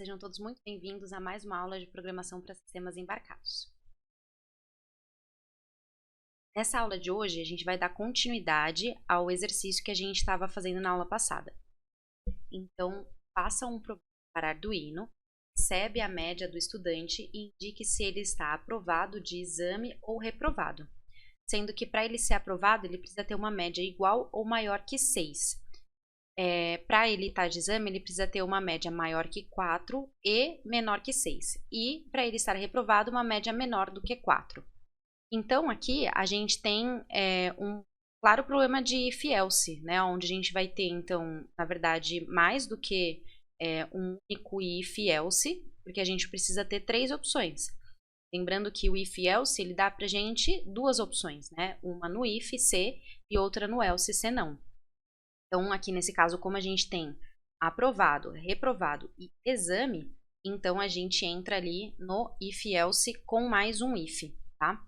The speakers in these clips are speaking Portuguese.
sejam todos muito bem-vindos a mais uma aula de programação para sistemas embarcados. Nessa aula de hoje, a gente vai dar continuidade ao exercício que a gente estava fazendo na aula passada. Então, faça um programa para Arduino, recebe a média do estudante e indique se ele está aprovado de exame ou reprovado, sendo que para ele ser aprovado, ele precisa ter uma média igual ou maior que 6. Para ele estar de exame, ele precisa ter uma média maior que 4 e menor que 6. E para ele estar reprovado, uma média menor do que 4. Então, aqui a gente tem um claro problema de if else, né? Onde a gente vai ter, então, na verdade, mais do que um único if else, porque a gente precisa ter 3 opções. Lembrando que o if else, ele dá para a gente 2 opções, né? Uma no if, se, e outra no else, se não. Então, aqui nesse caso, como a gente tem aprovado, reprovado e exame, então a gente entra ali no if else com mais um if, tá?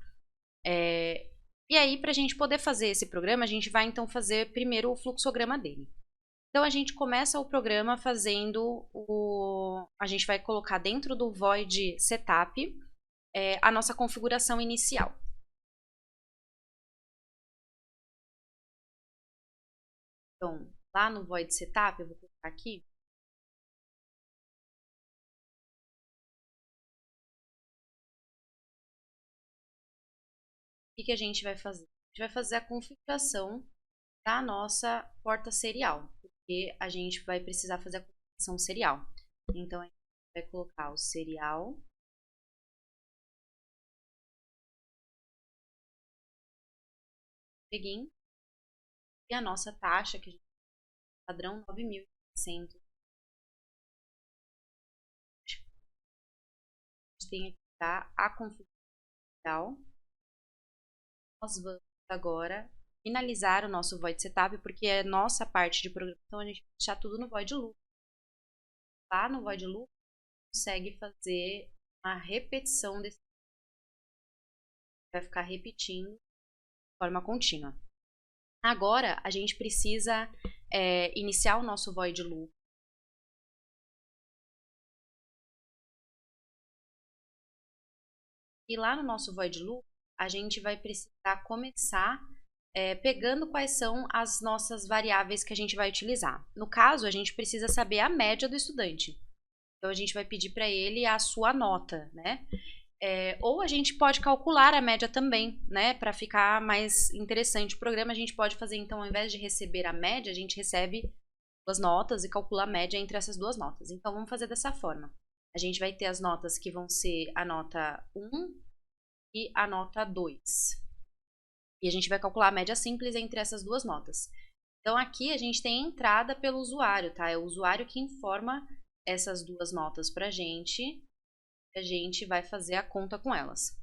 E aí, para a gente poder fazer esse programa, a gente vai então fazer primeiro o fluxograma dele. Então, a gente começa o programa fazendo a gente vai colocar dentro do void setup a nossa configuração inicial. Então, lá no void setup, eu vou colocar aqui. O que a gente vai fazer? A gente vai fazer a configuração da nossa porta serial, porque a gente vai precisar fazer a configuração serial. Então, a gente vai colocar o serial. Begin. E a nossa taxa, que a gente padrão 9.800. A gente tem aqui a configuração. Nós vamos agora finalizar o nosso void setup, porque a nossa parte de programação a gente vai deixar tudo no void loop. Lá no void loop, consegue fazer uma repetição desse. Vai ficar repetindo de forma contínua. Agora, a gente precisa iniciar o nosso void loop. E lá no nosso void loop, a gente vai precisar começar pegando quais são as nossas variáveis que a gente vai utilizar. No caso, a gente precisa saber a média do estudante. Então, a gente vai pedir para ele a sua nota, né? Ou a gente pode calcular a média também, né? Para ficar mais interessante o programa, a gente pode fazer, então, ao invés de receber a média, a gente recebe 2 notas e calcula a média entre essas 2 notas. Então, vamos fazer dessa forma. A gente vai ter as notas que vão ser a nota 1 e a nota 2. E a gente vai calcular a média simples entre essas 2 notas. Então, aqui a gente tem a entrada pelo usuário, tá? É o usuário que informa essas 2 notas para a gente vai fazer a conta com elas.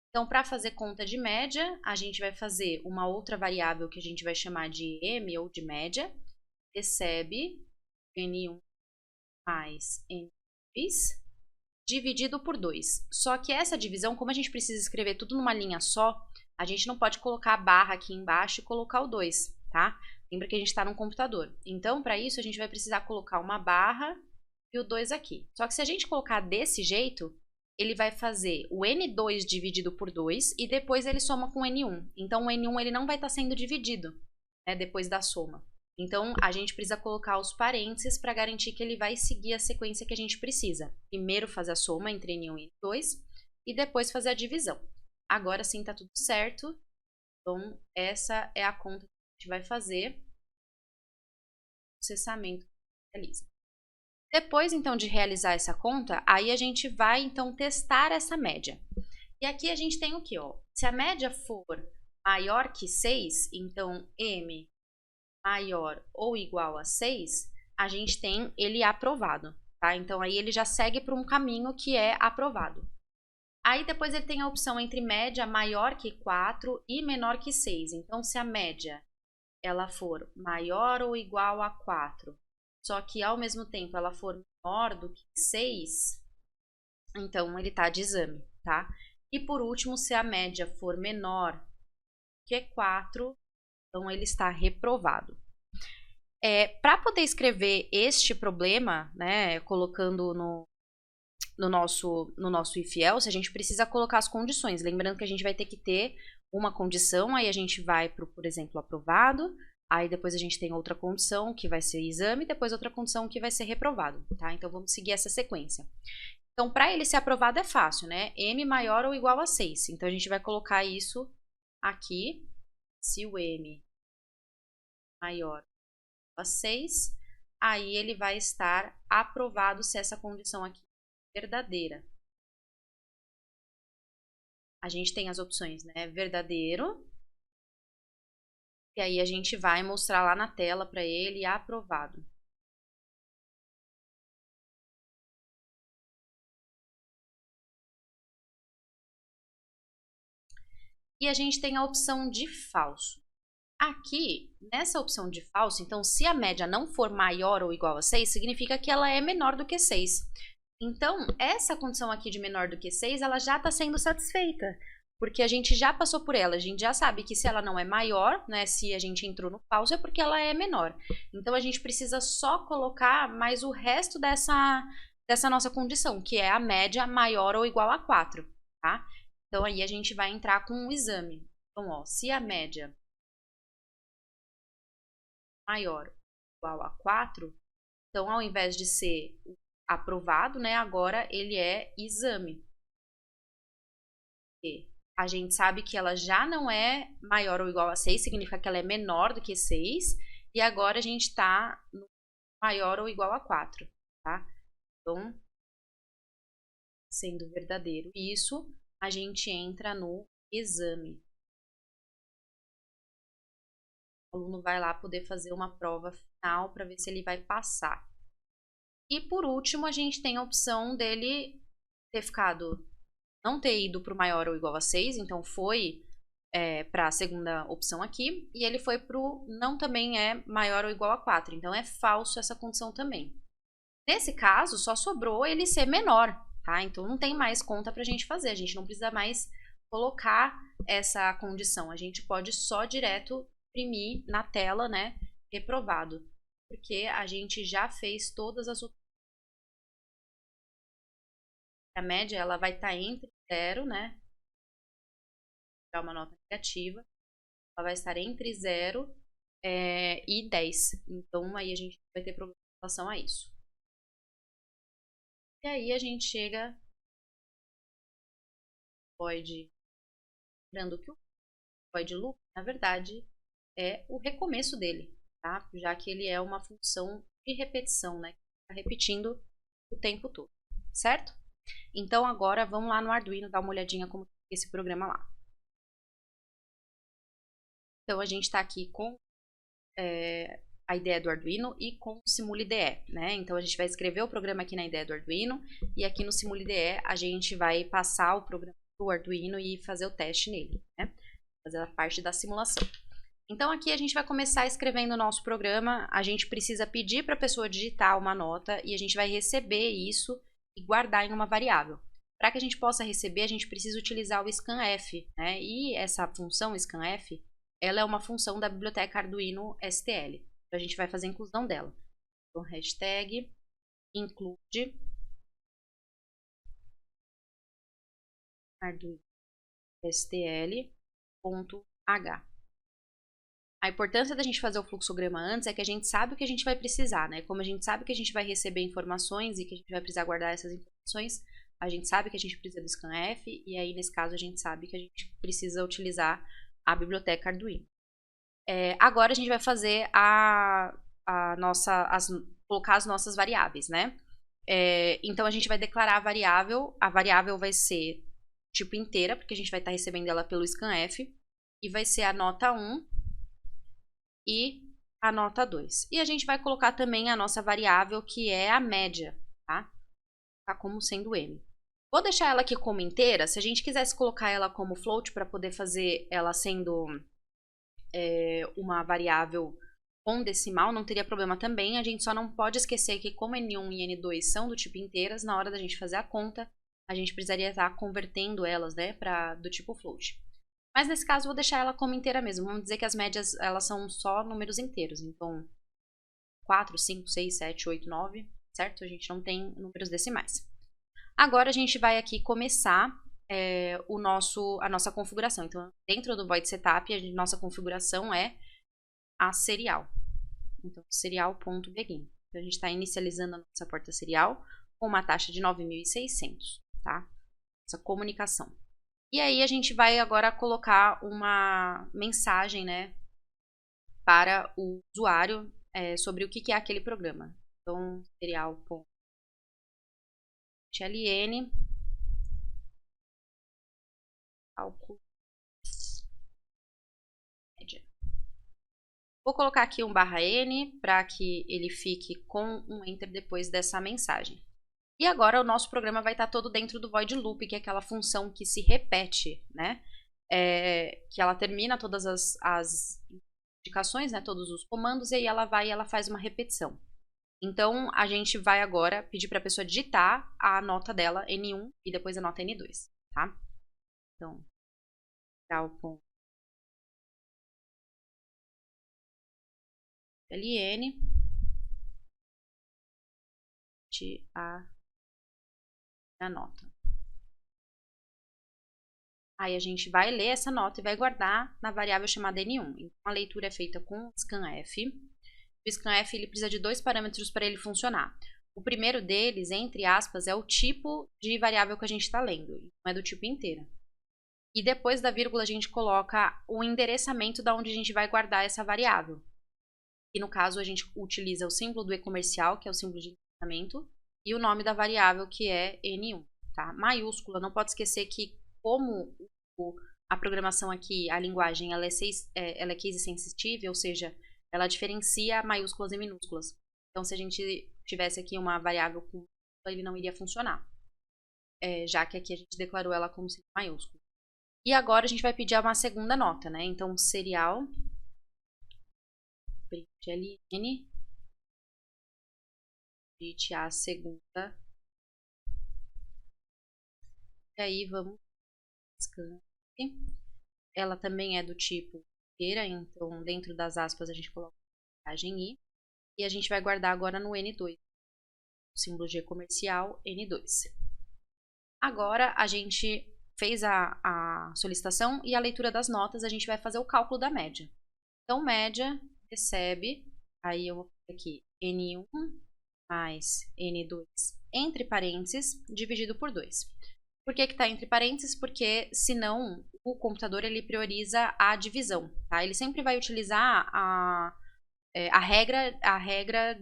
Então, para fazer conta de média, a gente vai fazer uma outra variável que a gente vai chamar de M, ou de média, recebe N1 mais N2 dividido por 2. Só que essa divisão, como a gente precisa escrever tudo numa linha só, a gente não pode colocar a barra aqui embaixo e colocar o 2, tá? Lembra que a gente está num computador. Então, para isso, a gente vai precisar colocar uma barra e o 2 aqui. Só que se a gente colocar desse jeito, ele vai fazer o N2 dividido por 2 e depois ele soma com o N1. Então, o N1 ele não vai estar sendo dividido, né, depois da soma. Então, a gente precisa colocar os parênteses para garantir que ele vai seguir a sequência que a gente precisa. Primeiro fazer a soma entre N1 e N2 e depois fazer a divisão. Agora sim está tudo certo. Então, essa é a conta que a gente vai fazer. Processamento realiza. Depois, então, de realizar essa conta, aí a gente vai, então, testar essa média. E aqui a gente tem o quê? Ó? Se a média for maior que 6, então M maior ou igual a 6, a gente tem ele aprovado, tá? Então, aí ele já segue para um caminho que é aprovado. Aí, depois ele tem a opção entre média maior que 4 e menor que 6. Então, se a média ela for maior ou igual a 4, só que ao mesmo tempo ela for menor do que 6, então ele está de exame, tá? E por último, se a média for menor que 4, então ele está reprovado. Para poder escrever este problema, né, colocando no nosso if else, a gente precisa colocar as condições. Lembrando que a gente vai ter que ter uma condição, aí a gente vai para, por exemplo, aprovado, aí depois a gente tem outra condição que vai ser exame, depois outra condição que vai ser reprovado, tá? Então vamos seguir essa sequência. Então, para ele ser aprovado é fácil, né? M maior ou igual a 6. Então a gente vai colocar isso aqui. Se o M maior ou a 6, aí ele vai estar aprovado se essa condição aqui é verdadeira. A gente tem as opções, né? Verdadeiro. E aí a gente vai mostrar lá na tela para ele aprovado. E a gente tem a opção de falso. Aqui, nessa opção de falso, então, se a média não for maior ou igual a 6, significa que ela é menor do que 6. Então, essa condição aqui de menor do que 6, ela já está sendo satisfeita, porque a gente já passou por ela, a gente já sabe que se ela não é maior, né, se a gente entrou no falso, é porque ela é menor. Então, a gente precisa só colocar mais o resto dessa nossa condição, que é a média maior ou igual a 4, tá? Então, aí a gente vai entrar com um exame. Então, ó, se a média maior ou igual a 4, então, ao invés de ser aprovado, né, agora ele é exame. E a gente sabe que ela já não é maior ou igual a 6, significa que ela é menor do que 6, e agora a gente está no maior ou igual a 4, tá? Então, sendo verdadeiro isso, a gente entra no exame. O aluno vai lá poder fazer uma prova final para ver se ele vai passar. E por último, a gente tem a opção dele ter ficado, não ter ido para o maior ou igual a 6, então foi para a segunda opção aqui, e ele foi para o não também é maior ou igual a 4, então é falso essa condição também. Nesse caso, só sobrou ele ser menor, tá? Então não tem mais conta para a gente fazer, a gente não precisa mais colocar essa condição, a gente pode só direto imprimir na tela, né, reprovado, porque a gente já fez todas as opções. A média ela vai estar entre 0, né, para uma nota negativa, ela vai estar entre 0 e 10, então aí a gente vai ter problema em relação a isso. E aí a gente chega, lembrando que o void loop, na verdade, é o recomeço dele, tá? Já que ele é uma função de repetição, né? Que está repetindo o tempo todo, certo? Então agora vamos lá no Arduino dar uma olhadinha como é esse programa lá. Então a gente está aqui com a ideia do Arduino e com o SimulIDE, né? Então a gente vai escrever o programa aqui na ideia do Arduino e aqui no SimulIDE a gente vai passar o programa para o Arduino e fazer o teste nele, né? Fazer a parte da simulação. Então aqui a gente vai começar escrevendo o nosso programa, a gente precisa pedir para a pessoa digitar uma nota e a gente vai receber isso e guardar em uma variável. Para que a gente possa receber, a gente precisa utilizar o scanf, né? E essa função scanf, ela é uma função da biblioteca Arduino STL. Então a gente vai fazer a inclusão dela. Então hashtag include Arduino STL.h. A importância da gente fazer o fluxograma antes é que a gente sabe o que a gente vai precisar, né? Como a gente sabe que a gente vai receber informações e que a gente vai precisar guardar essas informações, a gente sabe que a gente precisa do scanf e aí, nesse caso, a gente sabe que a gente precisa utilizar a biblioteca Arduino. Agora a gente vai fazer colocar as nossas variáveis, né? Então a gente vai declarar a variável vai ser tipo inteira, porque a gente vai estar recebendo ela pelo scanf, e vai ser a nota 1 e a nota 2. E a gente vai colocar também a nossa variável, que é a média, tá? Tá como sendo M. Vou deixar ela aqui como inteira. Se a gente quisesse colocar ela como float para poder fazer ela sendo uma variável com decimal, não teria problema também. A gente só não pode esquecer que como N1 e N2 são do tipo inteiras, na hora da gente fazer a conta, a gente precisaria estar convertendo elas, né, do tipo float. Mas nesse caso eu vou deixar ela como inteira mesmo. Vamos dizer que as médias elas são só números inteiros. Então 4, 5, 6, 7, 8, 9, certo? A gente não tem números decimais. Agora a gente vai aqui começar a nossa configuração. Então, dentro do void setup, a nossa configuração é a serial. Então, serial.begin. Então, a gente está inicializando a nossa porta serial com uma taxa de 9.600, tá? Essa comunicação. E aí, a gente vai agora colocar uma mensagem, né, para o usuário sobre o que é aquele programa. Então, serial.ln cálculo média. Vou colocar aqui um /n para que ele fique com um enter depois dessa mensagem. E agora o nosso programa vai estar todo dentro do void loop, que é aquela função que se repete, né? Que ela termina todas as indicações, né? Todos os comandos, e aí ela vai e ela faz uma repetição. Então, a gente vai agora pedir para a pessoa digitar a nota dela, N1, e depois a nota N2, tá? Então, ln a nota. Aí a gente vai ler essa nota e vai guardar na variável chamada N1. Então, a leitura é feita com scanf. O scanf ele precisa de 2 parâmetros para ele funcionar. O primeiro deles, entre aspas, é o tipo de variável que a gente está lendo, não é do tipo inteiro. E depois da vírgula a gente coloca o endereçamento da onde a gente vai guardar essa variável. E no caso a gente utiliza o símbolo do e-comercial, que é o símbolo de endereçamento, e o nome da variável, que é N1, tá? Maiúscula, não pode esquecer que como a programação aqui, a linguagem, ela é case sensitive, ou seja, ela diferencia maiúsculas e minúsculas. Então, se a gente tivesse aqui uma variável com ele não iria funcionar, já que aqui a gente declarou ela como sendo maiúscula. E agora a gente vai pedir uma segunda nota, né? Então, serial println digite a segunda. E aí vamos scan. Ela também é do tipo inteira, então dentro das aspas a gente coloca a mensagem i. E a gente vai guardar agora no N2. O símbolo de comercial N2. Agora a gente fez a solicitação e a leitura das notas, a gente vai fazer o cálculo da média. Então, média recebe, aí eu vou fazer aqui N1 mais N2 entre parênteses, dividido por 2. Por que está entre parênteses? Porque senão o computador ele prioriza a divisão, tá? Ele sempre vai utilizar a regra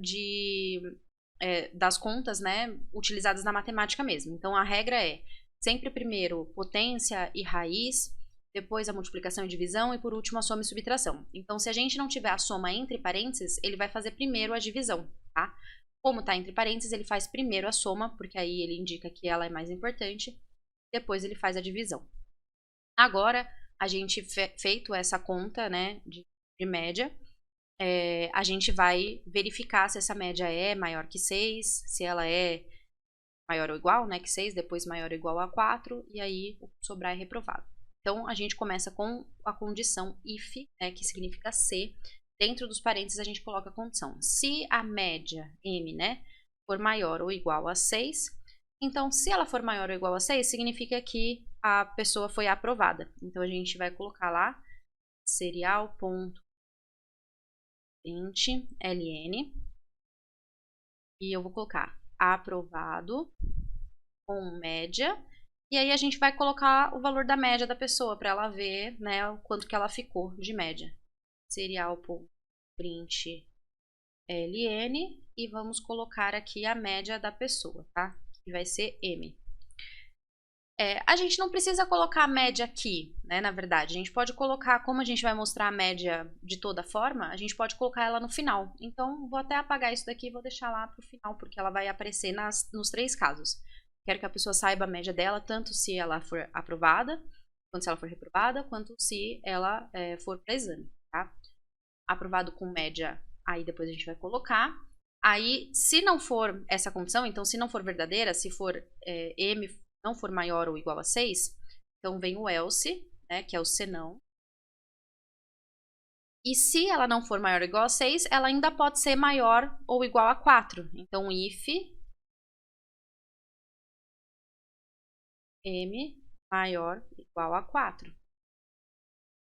das contas, né, utilizadas na matemática mesmo. Então, a regra é sempre primeiro potência e raiz, depois a multiplicação e divisão e por último a soma e subtração. Então, se a gente não tiver a soma entre parênteses, ele vai fazer primeiro a divisão, tá? Como está entre parênteses, ele faz primeiro a soma, porque aí ele indica que ela é mais importante, depois ele faz a divisão. Agora, a gente feito essa conta, né, de média, a gente vai verificar se essa média é maior que 6, se ela é maior ou igual, né, que 6, depois maior ou igual a 4, e aí o que sobrar é reprovado. Então, a gente começa com a condição if, né, que significa se. Dentro dos parênteses, a gente coloca a condição. Se a média, m, né, for maior ou igual a 6, então, se ela for maior ou igual a 6, significa que a pessoa foi aprovada. Então, a gente vai colocar lá serial.println e eu vou colocar aprovado com média. E aí a gente vai colocar o valor da média da pessoa para ela ver, né, o quanto que ela ficou de média. Serial.println e vamos colocar aqui a média da pessoa, tá? Que vai ser M. A gente não precisa colocar a média aqui, né, na verdade. A gente pode colocar, como a gente vai mostrar a média de toda forma, a gente pode colocar ela no final. Então, vou até apagar isso daqui e vou deixar lá para o final, porque ela vai aparecer nos 3 casos. Quero que a pessoa saiba a média dela, tanto se ela for aprovada, quanto se ela for reprovada, quanto se ela for para exame, tá? Aprovado com média, aí depois a gente vai colocar. Aí, se não for essa condição, então se não for verdadeira, se for M não for maior ou igual a 6, então vem o else, né, que é o senão. E se ela não for maior ou igual a 6, ela ainda pode ser maior ou igual a 4. Então, if M maior ou igual a 4.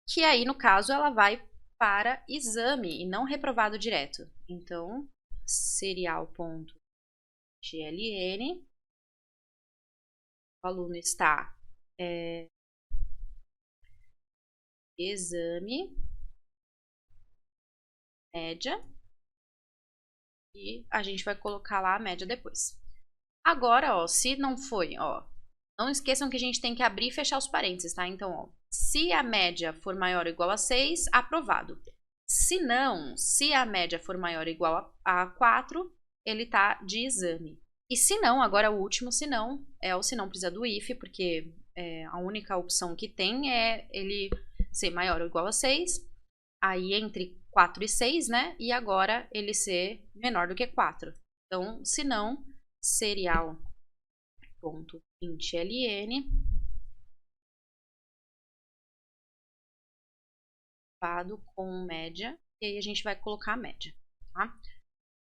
Que aí, no caso, ela vai para exame e não reprovado direto. Então, serial.gln, o aluno está exame, média, e a gente vai colocar lá a média depois. Agora, ó, se não foi, ó, não esqueçam que a gente tem que abrir e fechar os parênteses, tá? Então, ó, se a média for maior ou igual a 6, aprovado. Se não, se a média for maior ou igual a 4, ele tá de exame. E se não, agora o último se não, é o se não precisa do if, porque a única opção que tem é ele ser maior ou igual a 6, aí entre 4 e 6, né? E agora ele ser menor do que 4. Então, se não, serial.println com média, e aí a gente vai colocar a média, tá?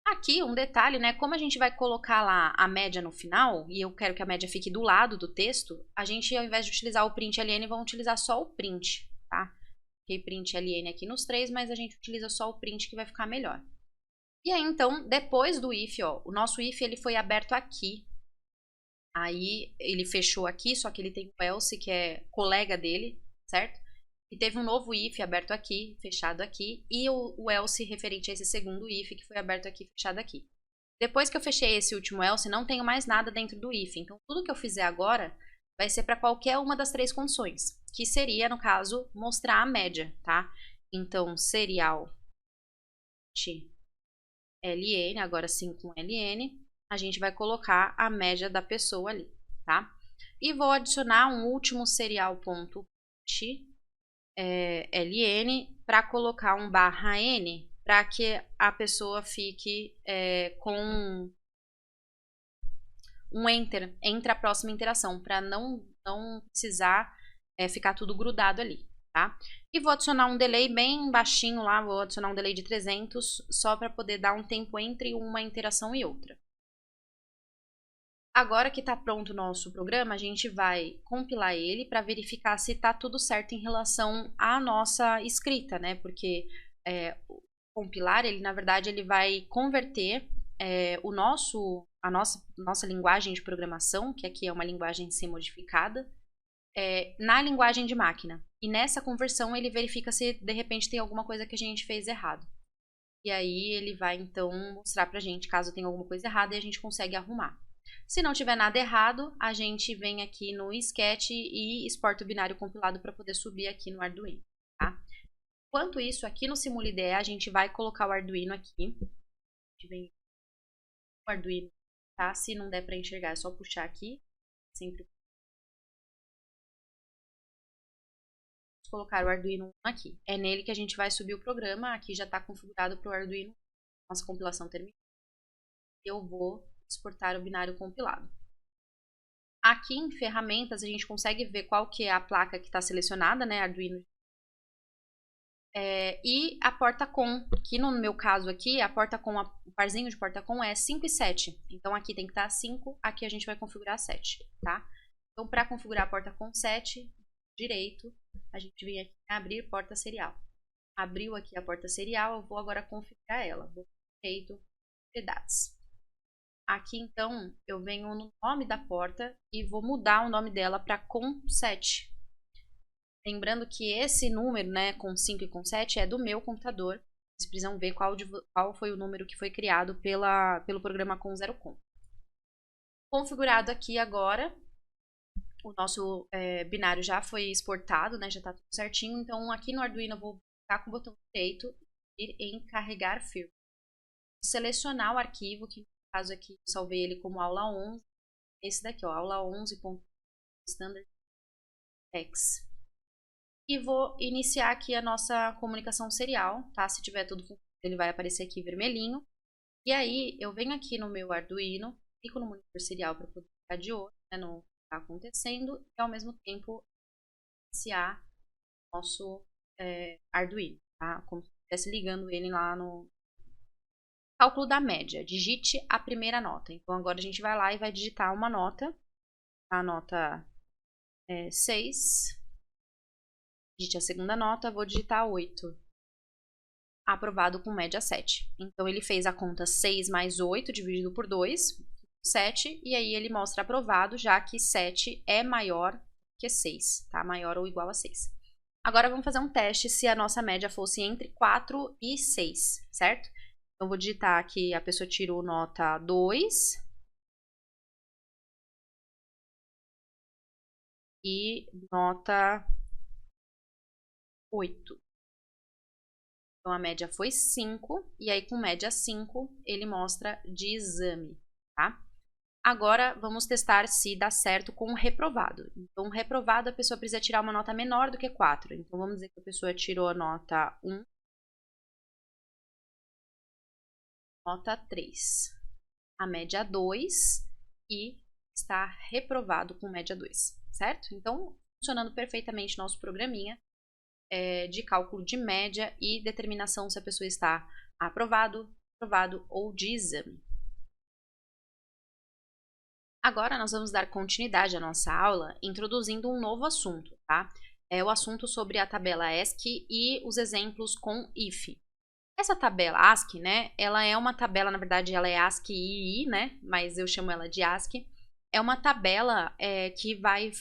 Aqui um detalhe, né? Como a gente vai colocar lá a média no final, e eu quero que a média fique do lado do texto, a gente, ao invés de utilizar o println, vamos utilizar só o print, tá? Fiquei println aqui nos 3, mas a gente utiliza só o print que vai ficar melhor. E aí, então, depois do if, ó, o nosso if ele foi aberto aqui. Aí ele fechou aqui, só que ele tem o else, que é colega dele, certo? E teve um novo if aberto aqui, fechado aqui, e o else referente a esse segundo if que foi aberto aqui, fechado aqui. Depois que eu fechei esse último else, não tenho mais nada dentro do if. Então, tudo que eu fizer agora vai ser para qualquer uma das 3 condições, que seria, no caso, mostrar a média, tá? Então, serial ln, agora sim com ln, a gente vai colocar a média da pessoa ali, tá? E vou adicionar um último serial.ln para colocar um /n para que a pessoa fique com um enter entre a próxima interação, para não precisar ficar tudo grudado ali, tá? E vou adicionar um delay bem baixinho lá, vou adicionar um delay de 300, só para poder dar um tempo entre uma interação e outra. Agora que está pronto o nosso programa, a gente vai compilar ele para verificar se está tudo certo em relação à nossa escrita, né? Porque o compilar, ele na verdade, ele vai converter a nossa linguagem de programação, que aqui é uma linguagem C modificada, na linguagem de máquina. E nessa conversão ele verifica se de repente tem alguma coisa que a gente fez errado. E aí ele vai então mostrar pra gente caso tenha alguma coisa errada e a gente consegue arrumar. Se não tiver nada errado, a gente vem aqui no Sketch e exporta o binário compilado para poder subir aqui no Arduino, tá? Enquanto isso, aqui no Simula IDE, a gente vai colocar o Arduino aqui. A gente vem no Arduino, tá? Se não der para enxergar, é só puxar aqui. Sempre colocar o Arduino aqui. É nele que a gente vai subir o programa. Aqui já está configurado para o Arduino. Nossa compilação terminou. Eu vou exportar o binário compilado. Aqui em ferramentas a gente consegue ver qual que é a placa que está selecionada, né, Arduino. E a porta COM, que no meu caso aqui, a porta COM, o parzinho de porta COM é 5 e 7. Então aqui tem que estar 5, aqui a gente vai configurar 7, tá? Então para configurar a porta COM 7, direito, a gente vem aqui em abrir porta serial. Abriu aqui a porta serial, eu vou agora configurar ela. Vou direito, propriedades. Aqui, então, eu venho no nome da porta e vou mudar o nome dela para COM7. Lembrando que esse número, né, com 5 e com 7, é do meu computador. Vocês precisam ver qual foi o número que foi criado pelo programa com0com. Configurado aqui agora, o nosso binário já foi exportado, né, já está tudo certinho. Então, aqui no Arduino, eu vou ficar com o botão direito e em carregar firmware. Selecionar o arquivo que no caso aqui, eu salvei ele como aula 11. Esse daqui, ó, aula 11.standard.x. E vou iniciar aqui a nossa comunicação serial, tá? Se tiver tudo funcionando, ele vai aparecer aqui vermelhinho. E aí, eu venho aqui no meu Arduino, clico no monitor serial para poder ficar de olho, né, no que está acontecendo. E, ao mesmo tempo, iniciar o nosso Arduino, tá? Como se estivesse ligando ele lá no cálculo da média, digite a primeira nota. Então, agora a gente vai lá e vai digitar uma nota, a nota 6. Digite a segunda nota, vou digitar 8. Aprovado com média 7. Então, ele fez a conta 6 mais 8 dividido por 2, 7, e aí ele mostra aprovado, já que 7 é maior que 6, tá? Maior ou igual a 6. Agora, vamos fazer um teste se a nossa média fosse entre 4 e 6, certo? Então, vou digitar aqui, a pessoa tirou nota 2 e nota 8. Então, a média foi 5, e aí com média 5, ele mostra de exame, tá? Agora, vamos testar se dá certo com o reprovado. Então, reprovado, a pessoa precisa tirar uma nota menor do que 4. Então, vamos dizer que a pessoa tirou a nota 1, nota 3. A média 2 e está reprovado com média 2, certo? Então, funcionando perfeitamente nosso programinha de cálculo de média e determinação se a pessoa está aprovado, reprovado ou de exame. Agora nós vamos dar continuidade à nossa aula introduzindo um novo assunto, tá? É o assunto sobre a tabela ASCII e os exemplos com if. Essa tabela ASCII, né, ela é uma tabela, na verdade ela é ASCII, né, mas eu chamo ela de ASCII. É uma tabela que vai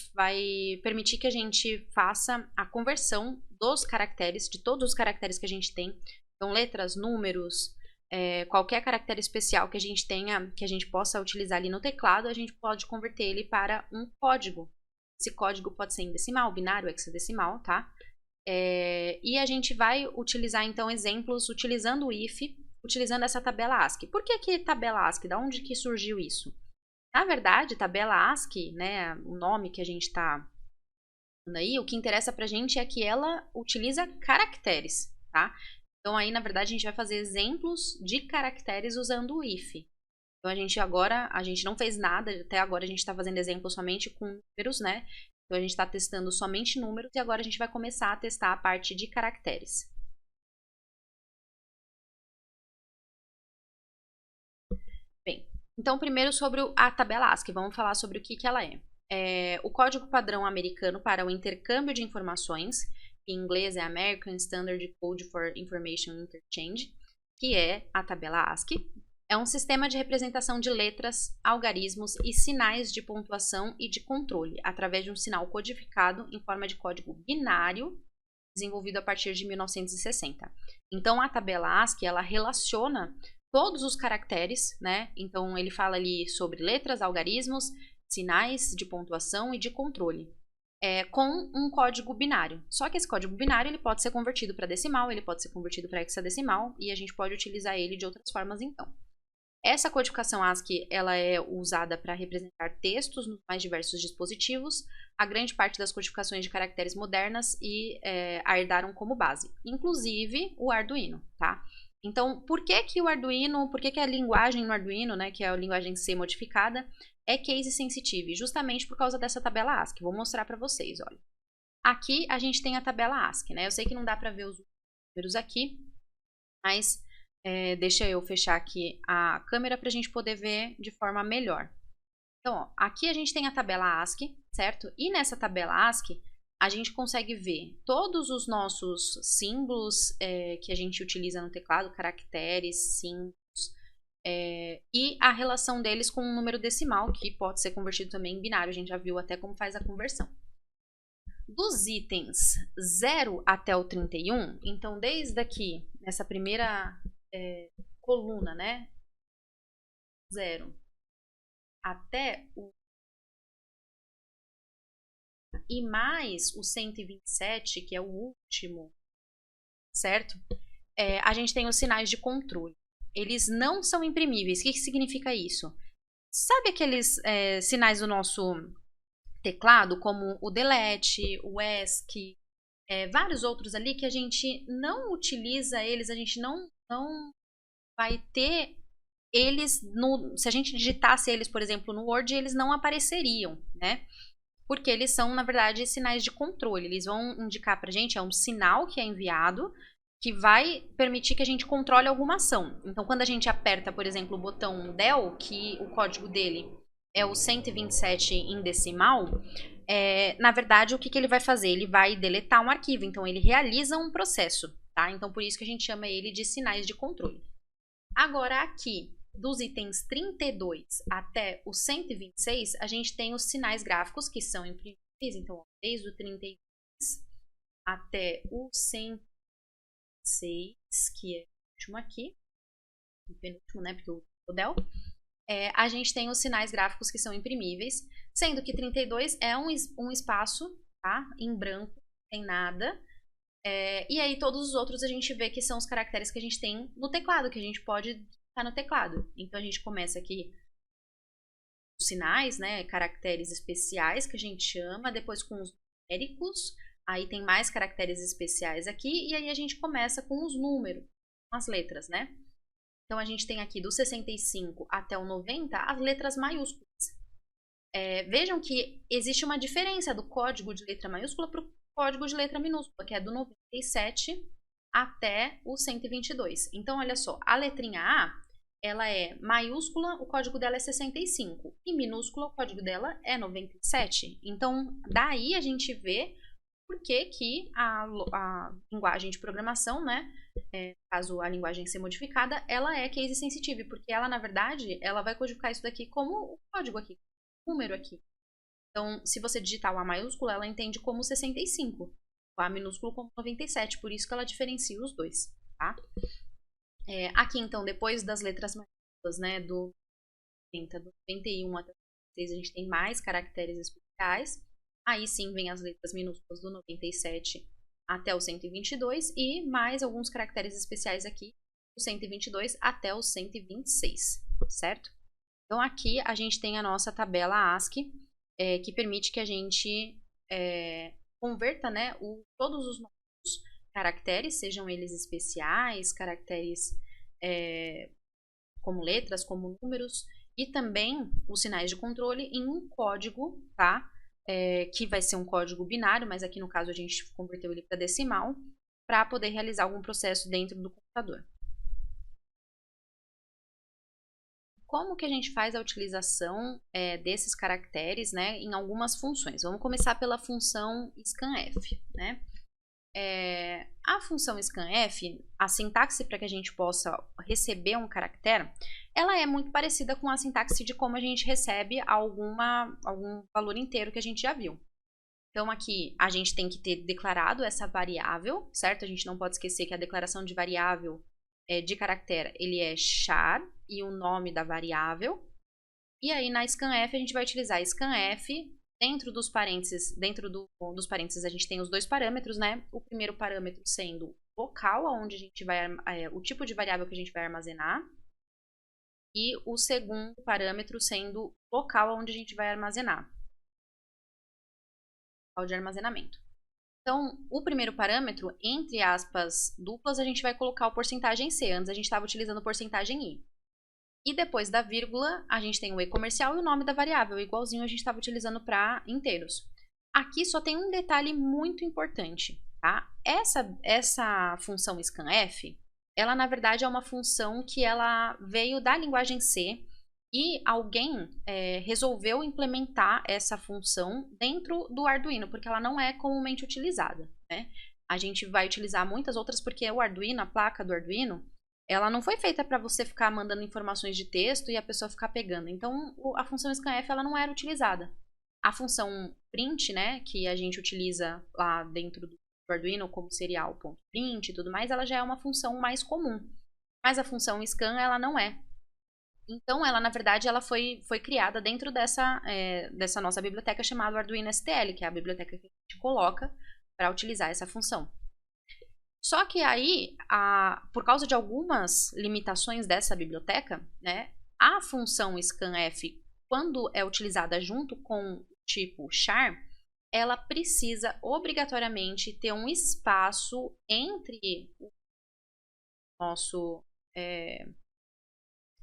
permitir que a gente faça a conversão dos caracteres, de todos os caracteres que a gente tem. Então, letras, números, qualquer caractere especial que a gente tenha, que a gente possa utilizar ali no teclado, a gente pode converter ele para um código. Esse código pode ser em decimal, binário, hexadecimal, tá? E a gente vai utilizar, então, exemplos utilizando o if, utilizando essa tabela ASCII. Por que tabela ASCII? Da onde que surgiu isso? Na verdade, tabela ASCII, né, o nome que a gente está dando aí, o que interessa pra gente é que ela utiliza caracteres, tá? Então, aí, na verdade, a gente vai fazer exemplos de caracteres usando o if. Então, a gente não fez nada, até agora a gente está fazendo exemplos somente com números, né? Então, a gente está testando somente números e agora a gente vai começar a testar a parte de caracteres. Bem, então, primeiro sobre a tabela ASCII, vamos falar sobre o que ela é. O código padrão americano para o intercâmbio de informações, em inglês é American Standard Code for Information Interchange, que é a tabela ASCII. É um sistema de representação de letras, algarismos e sinais de pontuação e de controle, através de um sinal codificado em forma de código binário, desenvolvido a partir de 1960. Então, a tabela ASCII, ela relaciona todos os caracteres, né? Então, ele fala ali sobre letras, algarismos, sinais de pontuação e de controle, com um código binário. Só que esse código binário ele pode ser convertido para decimal, ele pode ser convertido para hexadecimal e a gente pode utilizar ele de outras formas, então. Essa codificação ASCII ela é usada para representar textos nos mais diversos dispositivos. A grande parte das codificações de caracteres modernas a herdaram como base, inclusive o Arduino, tá? Então, por que o Arduino, por que a linguagem no Arduino, né, que é a linguagem C modificada, é case sensitive? Justamente por causa dessa tabela ASCII. Vou mostrar para vocês, olha. Aqui a gente tem a tabela ASCII, né? Eu sei que não dá para ver os números aqui, mas deixa eu fechar aqui a câmera para a gente poder ver de forma melhor. Então, ó, aqui a gente tem a tabela ASCII, certo? E nessa tabela ASCII, a gente consegue ver todos os nossos símbolos que a gente utiliza no teclado, caracteres, símbolos, e a relação deles com um número decimal, que pode ser convertido também em binário. A gente já viu até como faz a conversão. Dos itens 0 até o 31, então desde aqui, nessa primeira coluna, né? 0 até o e mais o 127, que é o último, certo? A gente tem os sinais de controle. Eles não são imprimíveis. O que significa isso? Sabe aqueles sinais do nosso teclado, como o delete, o ESC, vários outros ali que a gente não utiliza eles, a gente não vai ter eles, se a gente digitasse eles, por exemplo, no Word, eles não apareceriam, né? Porque eles são, na verdade, sinais de controle. Eles vão indicar pra gente, é um sinal que é enviado, que vai permitir que a gente controle alguma ação. Então, quando a gente aperta, por exemplo, o botão DEL, que o código dele é o 127 em decimal, na verdade, o que ele vai fazer? Ele vai deletar um arquivo, então ele realiza um processo, tá? Então, por isso que a gente chama ele de sinais de controle. Agora, aqui, dos itens 32 até o 126, a gente tem os sinais gráficos, que são imprimíveis, então, desde o 32 até o 126, que é o último aqui, o penúltimo, né, porque o Del, a gente tem os sinais gráficos que são imprimíveis, sendo que 32 é um espaço, tá, em branco, sem nada, e aí todos os outros a gente vê que são os caracteres que a gente tem no teclado, que a gente pode digitar no teclado. Então a gente começa aqui os sinais, né, caracteres especiais que a gente chama, depois com os numéricos, aí tem mais caracteres especiais aqui, e aí a gente começa com os números, com as letras, né? Então a gente tem aqui do 65 até o 90 as letras maiúsculas. Vejam que existe uma diferença do código de letra maiúscula para o código de letra minúscula, que é do 97 até o 122. Então, olha só, a letrinha A, ela é maiúscula, o código dela é 65, e minúscula, o código dela é 97. Então, daí a gente vê por que a linguagem de programação, né, caso a linguagem seja modificada, ela é case sensitive, porque ela, na verdade, ela vai codificar isso daqui como o código aqui, o número aqui. Então, se você digitar o A maiúsculo, ela entende como 65, o A minúsculo como 97, por isso que ela diferencia os dois, tá? Aqui, então, depois das letras maiúsculas, né, do 91 até o 96, a gente tem mais caracteres especiais. Aí sim vem as letras minúsculas do 97 até o 122 e mais alguns caracteres especiais aqui do 122 até o 126, certo? Então aqui a gente tem a nossa tabela ASCII, que permite que a gente converta, né, todos os nossos caracteres, sejam eles especiais, caracteres como letras, como números, e também os sinais de controle em um código, tá? Que vai ser um código binário, mas aqui no caso a gente converteu ele para decimal, para poder realizar algum processo dentro do computador. Como que a gente faz a utilização desses caracteres, né, em algumas funções? Vamos começar pela função scanf, né? A função scanf, a sintaxe para que a gente possa receber um caractere, ela é muito parecida com a sintaxe de como a gente recebe algum valor inteiro que a gente já viu. Então aqui a gente tem que ter declarado essa variável, certo? A gente não pode esquecer que a declaração de variável de caractere, ele é char e o nome da variável. E aí na scanf a gente vai utilizar scanf. Dentro dos parênteses, a gente tem os dois parâmetros, né? O primeiro parâmetro sendo local, onde a gente vai o tipo de variável que a gente vai armazenar, e o segundo parâmetro sendo local, onde a gente vai armazenar, local de armazenamento. Então, o primeiro parâmetro, entre aspas duplas, a gente vai colocar o porcentagem C. Antes a gente estava utilizando porcentagem I. E depois da vírgula, a gente tem o E comercial e o nome da variável, igualzinho a gente estava utilizando para inteiros. Aqui só tem um detalhe muito importante, tá? Essa função scanf, ela na verdade é uma função que ela veio da linguagem C e alguém resolveu implementar essa função dentro do Arduino, porque ela não é comumente utilizada, né? A gente vai utilizar muitas outras porque o Arduino, a placa do Arduino, ela não foi feita para você ficar mandando informações de texto e a pessoa ficar pegando. Então, a função scanf ela não era utilizada. A função print, né, que a gente utiliza lá dentro do Arduino como serial.print e tudo mais, ela já é uma função mais comum. Mas a função scan, ela não é. Então, ela, na verdade, ela foi criada dentro dessa nossa biblioteca chamada Arduino STL, que é a biblioteca que a gente coloca para utilizar essa função. Só que aí, por causa de algumas limitações dessa biblioteca, né, a função scanf, quando é utilizada junto com o tipo char, ela precisa obrigatoriamente ter um espaço entre o nosso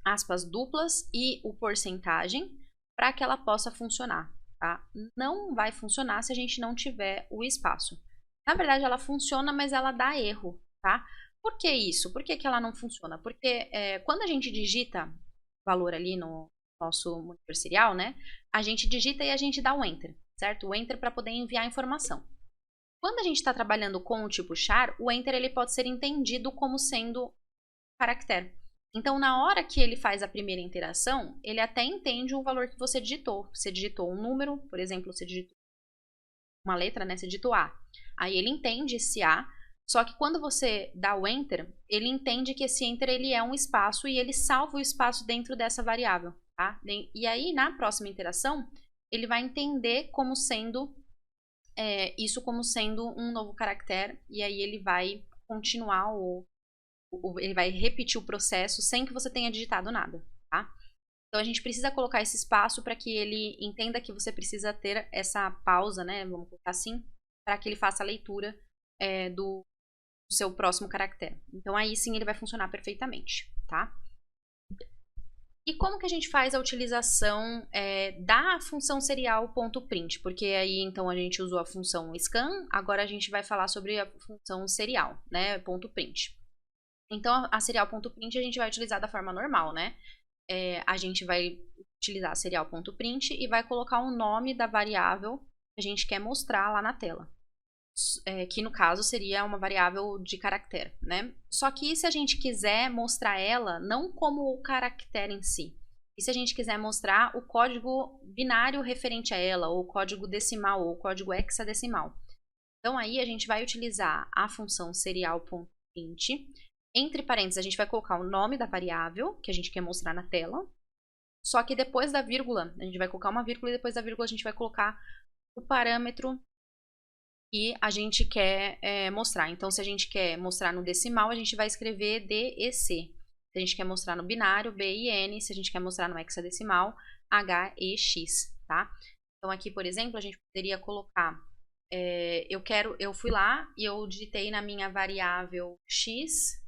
aspas duplas e o porcentagem para que ela possa funcionar, tá? Não vai funcionar se a gente não tiver o espaço. Na verdade, ela funciona, mas ela dá erro, tá? Por que isso? Por que ela não funciona? Porque quando a gente digita valor ali no nosso monitor serial, né? A gente digita e a gente dá um Enter. certo? O enter para poder enviar a informação. Quando a gente está trabalhando com o tipo char, o enter ele pode ser entendido como sendo caractere. Então, na hora que ele faz a primeira interação, ele até entende o valor que você digitou. Você digitou um número, por exemplo, você digitou uma letra, né? Você digitou A. Aí ele entende esse A, só que quando você dá o enter, ele entende que esse enter ele é um espaço e ele salva o espaço dentro dessa variável, tá? E aí, na próxima interação, ele vai entender como sendo isso como sendo um novo caractere, e aí ele vai continuar ele vai repetir o processo sem que você tenha digitado nada, tá? Então a gente precisa colocar esse espaço para que ele entenda que você precisa ter essa pausa, né? Vamos colocar assim, para que ele faça a leitura do seu próximo caractere. Então aí sim ele vai funcionar perfeitamente, tá? E como que a gente faz a utilização da função serial.print? Porque aí, então, a gente usou a função scan, agora a gente vai falar sobre a função serial, né, .print. Então, a serial.print a gente vai utilizar da forma normal, né? A gente vai utilizar a serial.print e vai colocar o nome da variável que a gente quer mostrar lá na tela. Que no caso seria uma variável de caractere, né? Só que se a gente quiser mostrar ela não como o caractere em si, e se a gente quiser mostrar o código binário referente a ela, ou o código decimal, ou o código hexadecimal. Então aí a gente vai utilizar a função serial.print. Entre parênteses, a gente vai colocar o nome da variável que a gente quer mostrar na tela. Só que depois da vírgula, a gente vai colocar uma vírgula e depois da vírgula a gente vai colocar o parâmetro que a gente quer mostrar. Então, se a gente quer mostrar no decimal, a gente vai escrever DEC. Se a gente quer mostrar no binário, BIN. Se a gente quer mostrar no hexadecimal, HEX, tá? Então, aqui, por exemplo, a gente poderia colocar... eu fui lá e eu digitei na minha variável X...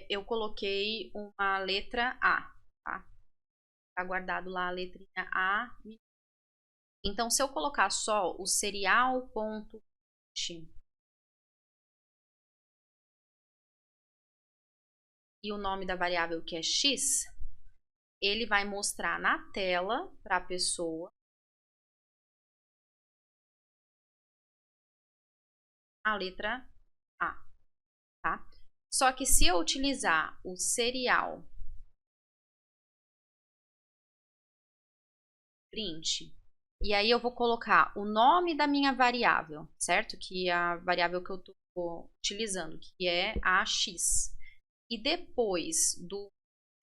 eu coloquei uma letra A, tá? Tá guardado lá a letrinha A. Então, se eu colocar só o serial.print e o nome da variável que é x, ele vai mostrar na tela para a pessoa a letra A, tá? Só que se eu utilizar o serial print, e aí eu vou colocar o nome da minha variável, certo? Que é a variável que eu estou utilizando, que é a x. E depois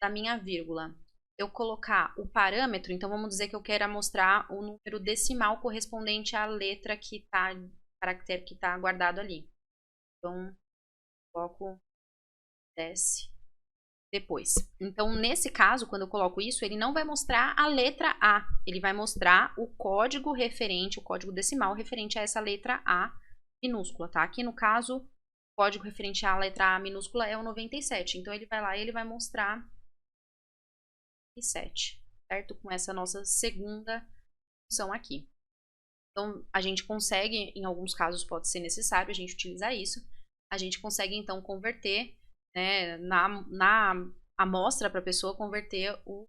da minha vírgula, eu colocar o parâmetro, então vamos dizer que eu queira mostrar o número decimal correspondente à letra que está, caractere que está guardado ali. Então, coloco desce depois. Então, nesse caso, quando eu coloco isso, ele não vai mostrar a letra A, ele vai mostrar o código referente, o código decimal referente a essa letra A minúscula, tá? Aqui no caso, o código referente à letra A minúscula é o 97. Então, ele vai lá e ele vai mostrar 97, certo? Com essa nossa segunda função aqui. Então, a gente consegue, em alguns casos pode ser necessário a gente utilizar isso, a gente consegue, então, converter, né, na amostra para a pessoa converter o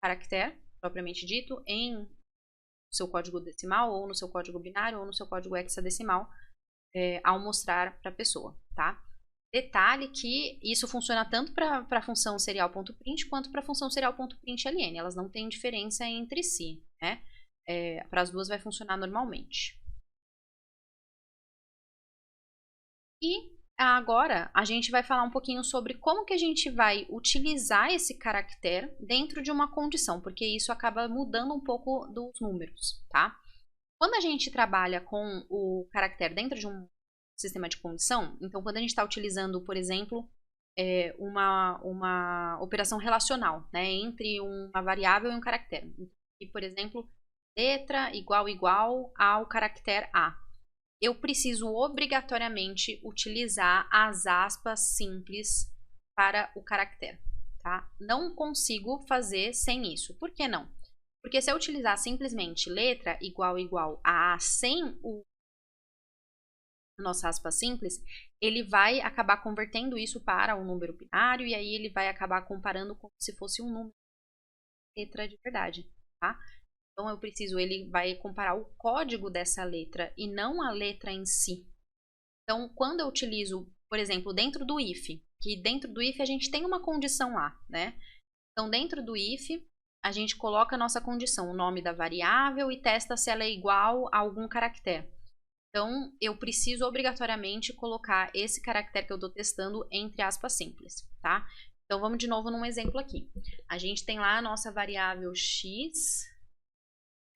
caractere, propriamente dito, em seu código decimal, ou no seu código binário, ou no seu código hexadecimal, ao mostrar para a pessoa, tá? Detalhe que isso funciona tanto para a função serial.print quanto para a função serial.println. Elas não têm diferença entre si, né? Para as duas vai funcionar normalmente. E agora a gente vai falar um pouquinho sobre como que a gente vai utilizar esse caractere dentro de uma condição, porque isso acaba mudando um pouco dos números, tá? Quando a gente trabalha com o caractere dentro de um sistema de condição, então quando a gente está utilizando, por exemplo, uma operação relacional, né, entre uma variável e um caractere. E, por exemplo, letra igual ao caractere A. Eu preciso obrigatoriamente utilizar as aspas simples para o caractere, tá? Não consigo fazer sem isso. Por que não? Porque se eu utilizar simplesmente letra igual a sem o nossa aspa simples, ele vai acabar convertendo isso para um número binário e aí ele vai acabar comparando como se fosse um número letra de verdade, tá? Então, ele vai comparar o código dessa letra e não a letra em si. Então, quando eu utilizo, por exemplo, dentro do if, que dentro do if a gente tem uma condição lá, né? Então, dentro do if, a gente coloca a nossa condição, o nome da variável e testa se ela é igual a algum caractere. Então, eu preciso obrigatoriamente colocar esse caractere que eu estou testando entre aspas simples, tá? Então, vamos de novo num exemplo aqui. A gente tem lá a nossa variável x.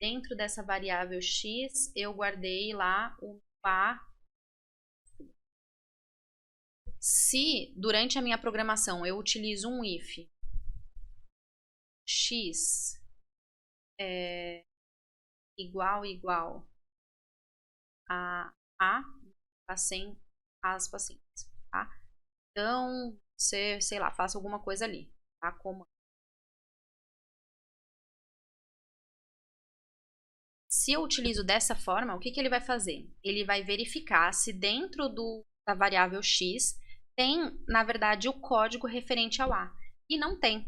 Dentro dessa variável x, eu guardei lá o a. Se, durante a minha programação, eu utilizo um if x é igual a, tá sem aspas simples, tá? Então, você, sei lá, faça alguma coisa ali, tá? Como se eu utilizo dessa forma, o que ele vai fazer? Ele vai verificar se dentro da variável x tem, na verdade, o código referente ao a. E não tem.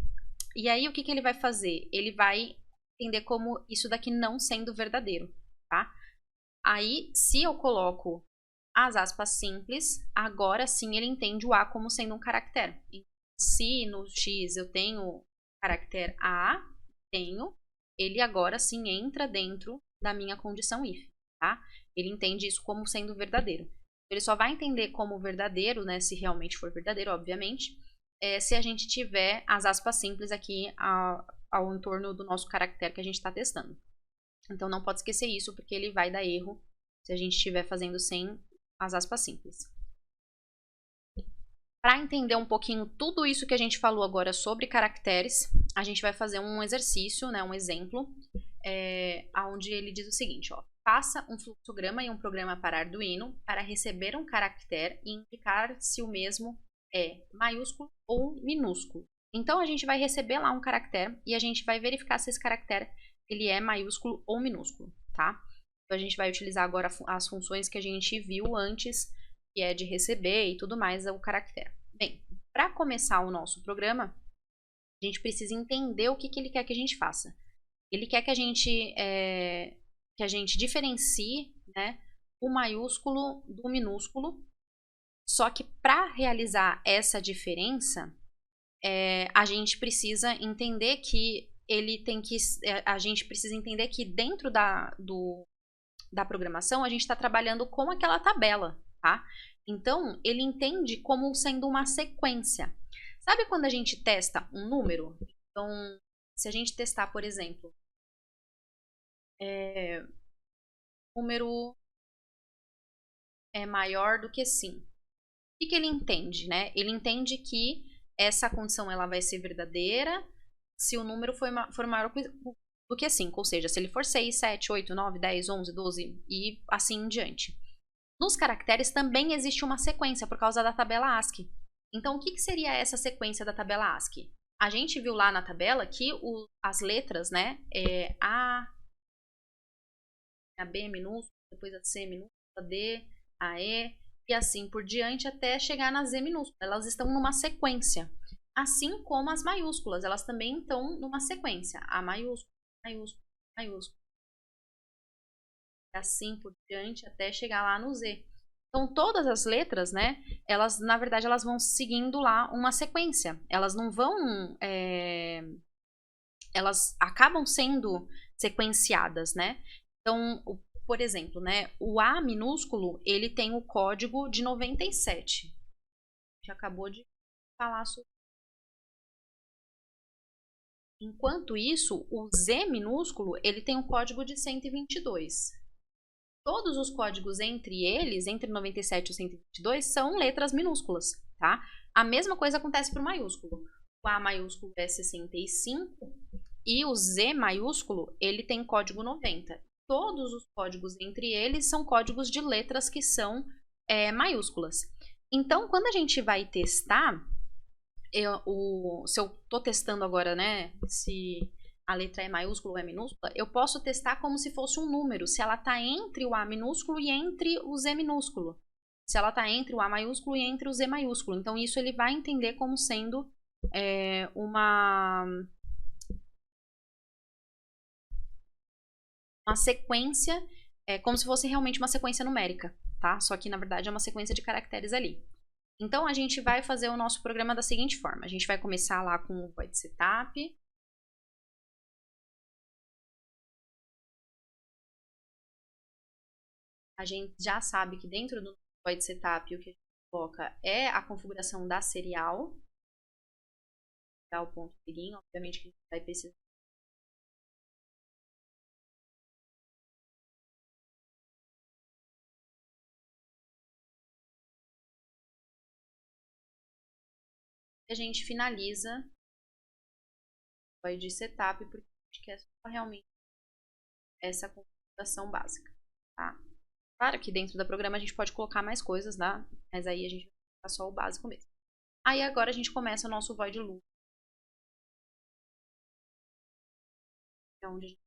E aí, o que ele vai fazer? Ele vai entender como isso daqui não sendo verdadeiro, tá? Aí, se eu coloco as aspas simples, agora sim ele entende o a como sendo um caractere. Se no x eu tenho caractere a, ele agora sim entra dentro da minha condição if, tá? Ele entende isso como sendo verdadeiro. Ele só vai entender como verdadeiro, né, se realmente for verdadeiro, obviamente, se a gente tiver as aspas simples aqui ao entorno do nosso caractere que a gente está testando. Então, não pode esquecer isso, porque ele vai dar erro se a gente estiver fazendo sem as aspas simples. Para entender um pouquinho tudo isso que a gente falou agora sobre caracteres, a gente vai fazer um exercício, né, um exemplo, onde ele diz o seguinte, ó, faça um fluxograma e um programa para Arduino para receber um caractere e indicar se o mesmo é maiúsculo ou minúsculo. Então, a gente vai receber lá um caractere e a gente vai verificar se esse caractere ele é maiúsculo ou minúsculo, tá? Então, a gente vai utilizar agora as funções que a gente viu antes, que é de receber e tudo mais, o caractere. Bem, para começar o nosso programa, a gente precisa entender o que ele quer que a gente faça. Ele quer que a gente diferencie, né, o maiúsculo do minúsculo, só que para realizar essa diferença, a gente precisa entender que dentro da programação a gente está trabalhando com aquela tabela, tá? Então, ele entende como sendo uma sequência. Sabe quando a gente testa um número? Então, se a gente testar, por exemplo, número é maior do que 5. O que ele entende, né? Ele entende que essa condição ela vai ser verdadeira se o número for maior do que 5, ou seja, se ele for 6, 7, 8, 9, 10, 11, 12 e assim em diante. Nos caracteres também existe uma sequência por causa da tabela ASCII. Então, o que seria essa sequência da tabela ASCII? A gente viu lá na tabela que as letras, né, A B minúscula, depois a C minúscula, a D, a E, e assim por diante até chegar na Z minúscula. Elas estão numa sequência. Assim como as maiúsculas, elas também estão numa sequência. A maiúscula, maiúscula, maiúscula. E assim por diante até chegar lá no Z. Então, todas as letras, né, elas, na verdade, elas vão seguindo lá uma sequência. Elas não vão... elas acabam sendo sequenciadas, né? Então, por exemplo, né, o A minúsculo, ele tem o código de 97. A gente acabou de falar sobre. Enquanto isso, o Z minúsculo, ele tem um código de 122. Todos os códigos entre eles, entre 97 e 122, são letras minúsculas, tá? A mesma coisa acontece para o maiúsculo. O A maiúsculo é 65 e o Z maiúsculo, ele tem código 90. Todos os códigos entre eles são códigos de letras que são maiúsculas. Então, quando a gente vai testar, se eu estou testando agora, né, se a letra é maiúscula ou é minúscula, eu posso testar como se fosse um número, se ela está entre o A minúsculo e entre o Z minúsculo. Se ela está entre o A maiúsculo e entre o Z maiúsculo. Então, isso ele vai entender como sendo uma uma sequência, como se fosse realmente uma sequência numérica, tá? Só que, na verdade, é uma sequência de caracteres ali. Então, a gente vai fazer o nosso programa da seguinte forma. A gente vai começar lá com o void setup. A gente já sabe que dentro do void setup o que a gente coloca é a configuração da serial. O ponto perigo, obviamente que a gente vai precisar. A gente finaliza o void setup porque a gente quer só realmente essa configuração básica, tá? Claro que dentro do programa a gente pode colocar mais coisas, tá? Mas aí a gente vai colocar só o básico mesmo. Aí agora a gente começa o nosso void loop. É onde a gente...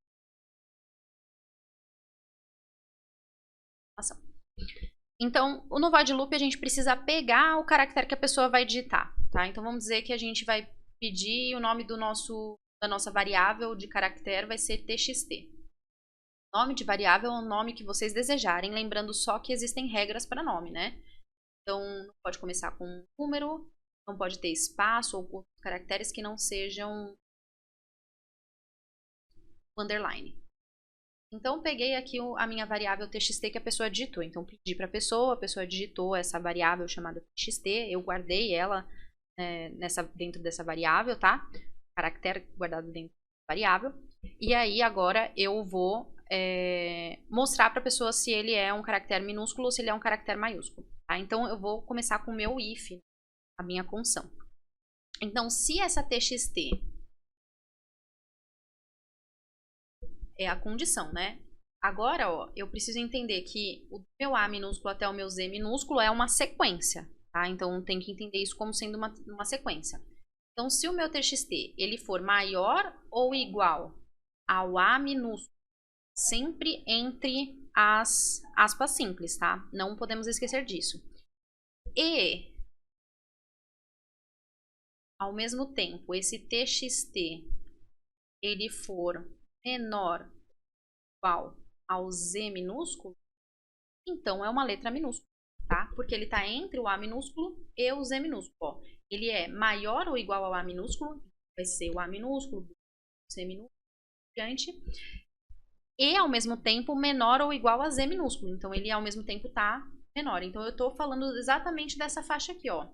Então, no void loop a gente precisa pegar o caractere que a pessoa vai digitar, tá? Então vamos dizer que a gente vai pedir o nome da nossa variável de caractere vai ser txt. Nome de variável é o nome que vocês desejarem, lembrando só que existem regras para nome, né? Então, não pode começar com um número, não pode ter espaço ou caracteres que não sejam underline. Então, peguei aqui a minha variável txt que a pessoa digitou. Então, pedi para a pessoa digitou essa variável chamada txt, eu guardei ela dentro dessa variável, tá? Caractere guardado dentro da variável. E aí, agora, eu vou mostrar para a pessoa se ele é um caractere minúsculo ou se ele é um caractere maiúsculo. Tá? Então, eu vou começar com o meu if, a minha condição. Então, se essa txt é a condição, né? Agora, ó, eu preciso entender que o meu A minúsculo até o meu Z minúsculo é uma sequência, tá? Então, tem que entender isso como sendo uma sequência. Então, se o meu txt ele for maior ou igual ao A minúsculo, sempre entre as aspas simples, tá? Não podemos esquecer disso. E, ao mesmo tempo, esse txt ele for menor ou igual ao Z minúsculo, então é uma letra minúscula, tá? Porque ele está entre o A minúsculo e o Z minúsculo. Ó, ele é maior ou igual ao A minúsculo, vai ser o A minúsculo, o C minúsculo, diante. E, ao mesmo tempo, menor ou igual a Z minúsculo. Então, ele, ao mesmo tempo, está menor. Então, eu estou falando exatamente dessa faixa aqui, ó.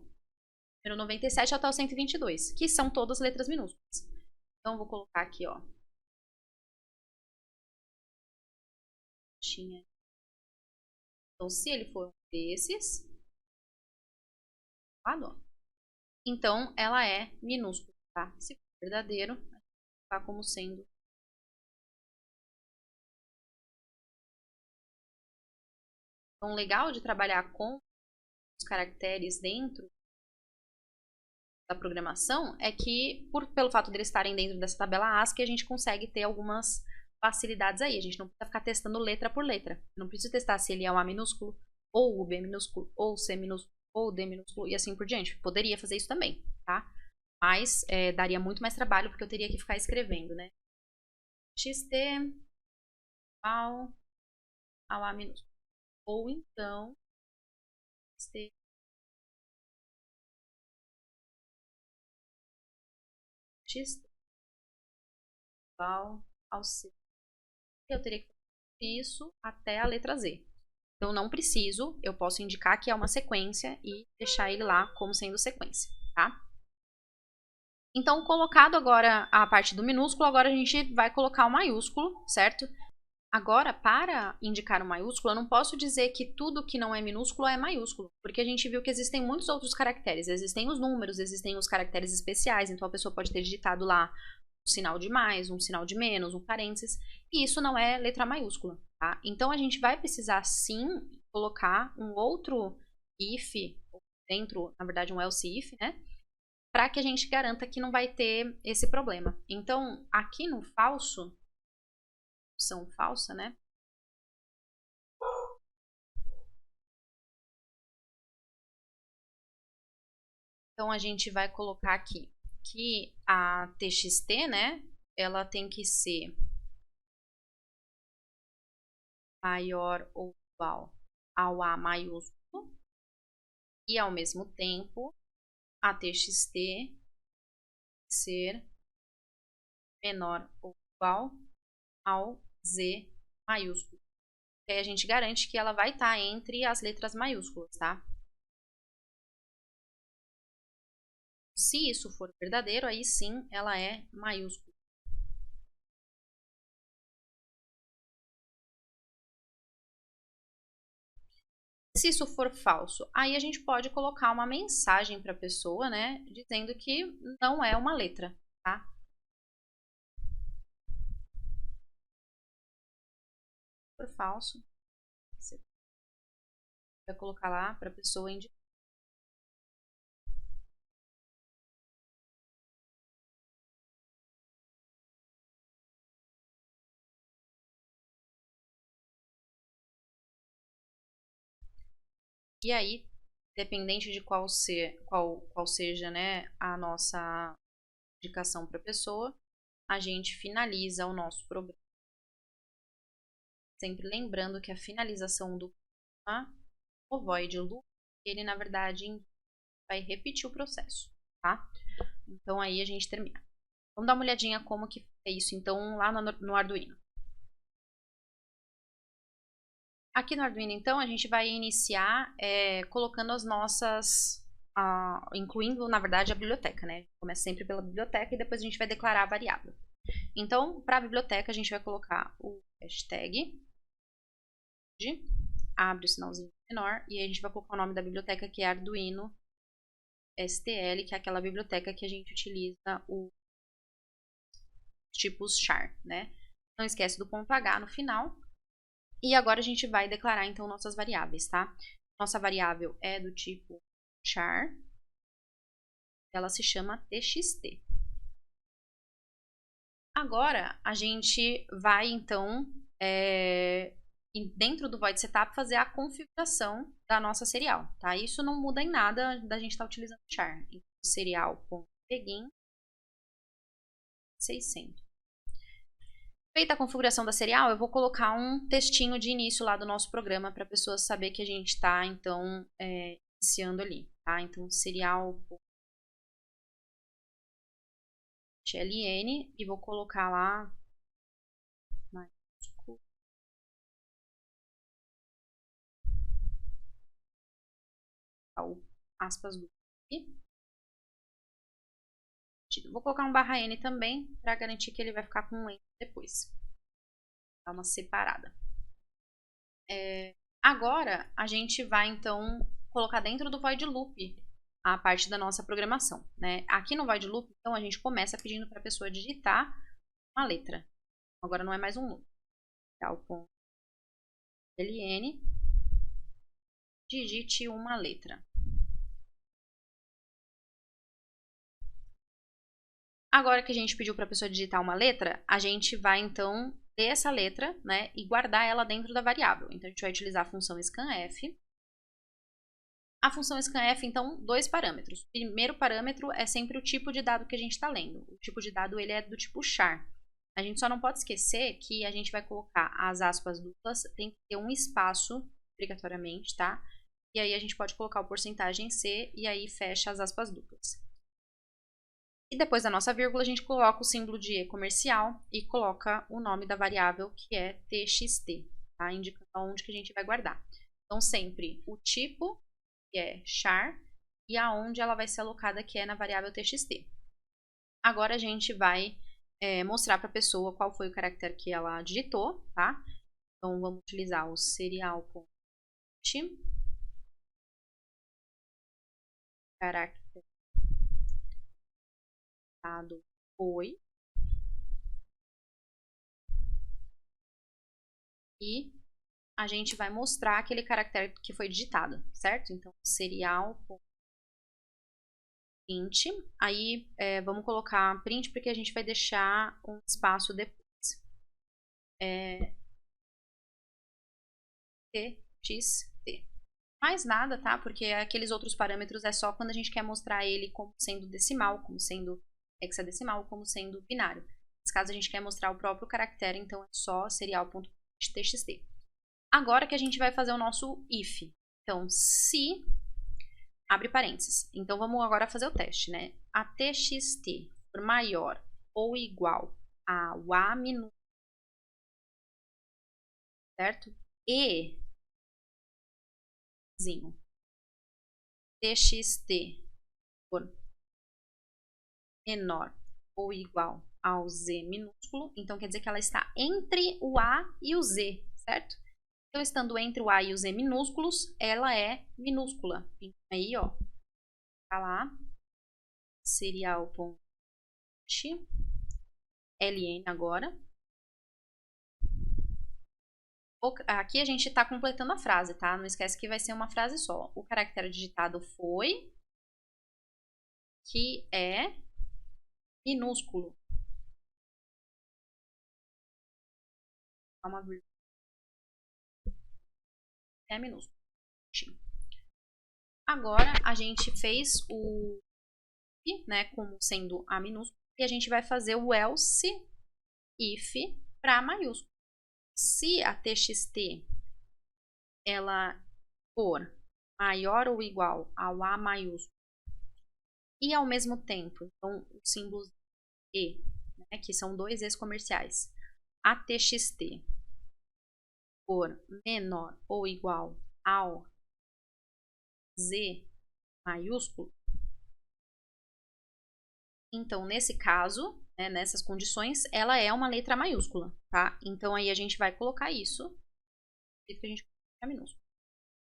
Número 97 até o 122, que são todas letras minúsculas. Então, eu vou colocar aqui, ó. Então, se ele for um desses, então ela é minúscula, tá? Se for verdadeiro, a gente vai colocar como sendo. Então, legal de trabalhar com os caracteres dentro da programação é que, pelo fato de eles estarem dentro dessa tabela ASCII, a gente consegue ter algumas facilidades aí. A gente não precisa ficar testando letra por letra. Não precisa testar se ele é o A minúsculo, ou o B minúsculo, ou o C minúsculo, ou o D minúsculo, e assim por diante. Poderia fazer isso também, tá? Mas daria muito mais trabalho, porque eu teria que ficar escrevendo, né? xt igual ao A minúsculo. Ou então, xt igual ao C. Eu teria que fazer isso até a letra Z. Então, não preciso, eu posso indicar que é uma sequência e deixar ele lá como sendo sequência, tá? Então, colocado agora a parte do minúsculo, agora a gente vai colocar o maiúsculo, certo? Agora, para indicar o maiúsculo, eu não posso dizer que tudo que não é minúsculo é maiúsculo, porque a gente viu que existem muitos outros caracteres. Existem os números, existem os caracteres especiais, então a pessoa pode ter digitado lá um sinal de mais, um sinal de menos, um parênteses, e isso não é letra maiúscula, tá? Então, a gente vai precisar, sim, colocar um outro if, dentro, na verdade, um else if, né? Para que a gente garanta que não vai ter esse problema. Então, aqui no falso, opção falsa, né? Então, a gente vai colocar aqui que a txt, né? Ela tem que ser maior ou igual ao A maiúsculo e, ao mesmo tempo, a txt ser menor ou igual ao Z maiúsculo. E aí a gente garante que ela vai estar entre as letras maiúsculas, tá? Se isso for verdadeiro, aí sim ela é maiúscula. Se isso for falso, aí a gente pode colocar uma mensagem para a pessoa, né, dizendo que não é uma letra, tá? Se for falso, você vai colocar lá para a pessoa indicar. E aí, dependente de qual seja, né, a nossa indicação para a pessoa, a gente finaliza o nosso programa. Sempre lembrando que a finalização do programa, o void loop, ele na verdade vai repetir o processo, tá? Então aí a gente termina. Vamos dar uma olhadinha como que é isso então lá no Arduino. Aqui no Arduino então a gente vai iniciar colocando as nossas, incluindo na verdade a biblioteca, né? Começa sempre pela biblioteca e depois a gente vai declarar a variável. Então para a biblioteca a gente vai colocar o hashtag, abre o sinalzinho menor e a gente vai colocar o nome da biblioteca que é Arduino STL, que é aquela biblioteca que a gente utiliza os tipos char, né? Não esquece do ponto H no final. E agora a gente vai declarar então nossas variáveis, tá? Nossa variável é do tipo char, ela se chama txt. Agora a gente vai então dentro do void setup fazer a configuração da nossa serial, tá? Isso não muda em nada da gente estar utilizando char. Então, serial.begin 600. Feita a configuração da serial, eu vou colocar um textinho de início lá do nosso programa para a pessoa saber que a gente está, então, iniciando ali, tá? Então, serial.ln e vou colocar lá aspas do vou colocar um /n também para garantir que ele vai ficar com um enter depois. Dá uma separada. Agora a gente vai então colocar dentro do void loop a parte da nossa programação, né? Aqui no void loop, então a gente começa pedindo para a pessoa digitar uma letra. Agora não é mais um loop. Tá, o ponto ln, digite uma letra. Agora que a gente pediu para a pessoa digitar uma letra, a gente vai então ler essa letra, né, e guardar ela dentro da variável. Então a gente vai utilizar a função scanf. A função scanf, então, dois parâmetros. O primeiro parâmetro é sempre o tipo de dado que a gente está lendo. O tipo de dado ele é do tipo char. A gente só não pode esquecer que a gente vai colocar as aspas duplas, tem que ter um espaço, obrigatoriamente, tá? E aí a gente pode colocar o porcentagem C e aí fecha as aspas duplas. E depois da nossa vírgula, a gente coloca o símbolo de E comercial e coloca o nome da variável, que é txt, tá? Indicando onde que a gente vai guardar. Então, sempre o tipo, que é char, e aonde ela vai ser alocada, que é na variável txt. Agora a gente vai mostrar para a pessoa qual foi o caractere que ela digitou, tá? Então, vamos utilizar o serial.int, caractere foi, e a gente vai mostrar aquele caractere que foi digitado, certo? Então, serial.int, aí vamos colocar print porque a gente vai deixar um espaço depois. txt. Mais nada, tá? Porque aqueles outros parâmetros é só quando a gente quer mostrar ele como sendo decimal, como sendo hexadecimal, como sendo binário. Nesse caso, a gente quer mostrar o próprio caractere, então é só serial.txt. Agora que a gente vai fazer o nosso if. Então, se, abre parênteses. Então, vamos agora fazer o teste, né? A txt for maior ou igual ao a minúsculo, certo? E, txt for menor ou igual ao z minúsculo, então quer dizer que ela está entre o a e o z, certo? Então, estando entre o a e o z minúsculos, ela é minúscula. Então, aí, ó, tá lá, serial.ln agora. Aqui a gente está completando a frase, tá? Não esquece que vai ser uma frase só. O caractere digitado foi, que é minúsculo. Uma vírgula. É minúsculo. Agora a gente fez o if, né, como sendo a minúsculo, e a gente vai fazer o else if para maiúsculo. Se a txt ela for maior ou igual ao a maiúsculo e ao mesmo tempo, então o símbolo e, né, que são dois e's comerciais, a txt for menor ou igual ao z maiúsculo, então nesse caso, né, nessas condições, ela é uma letra maiúscula, tá? Então aí a gente vai colocar isso, que a gente coloca minúsculo,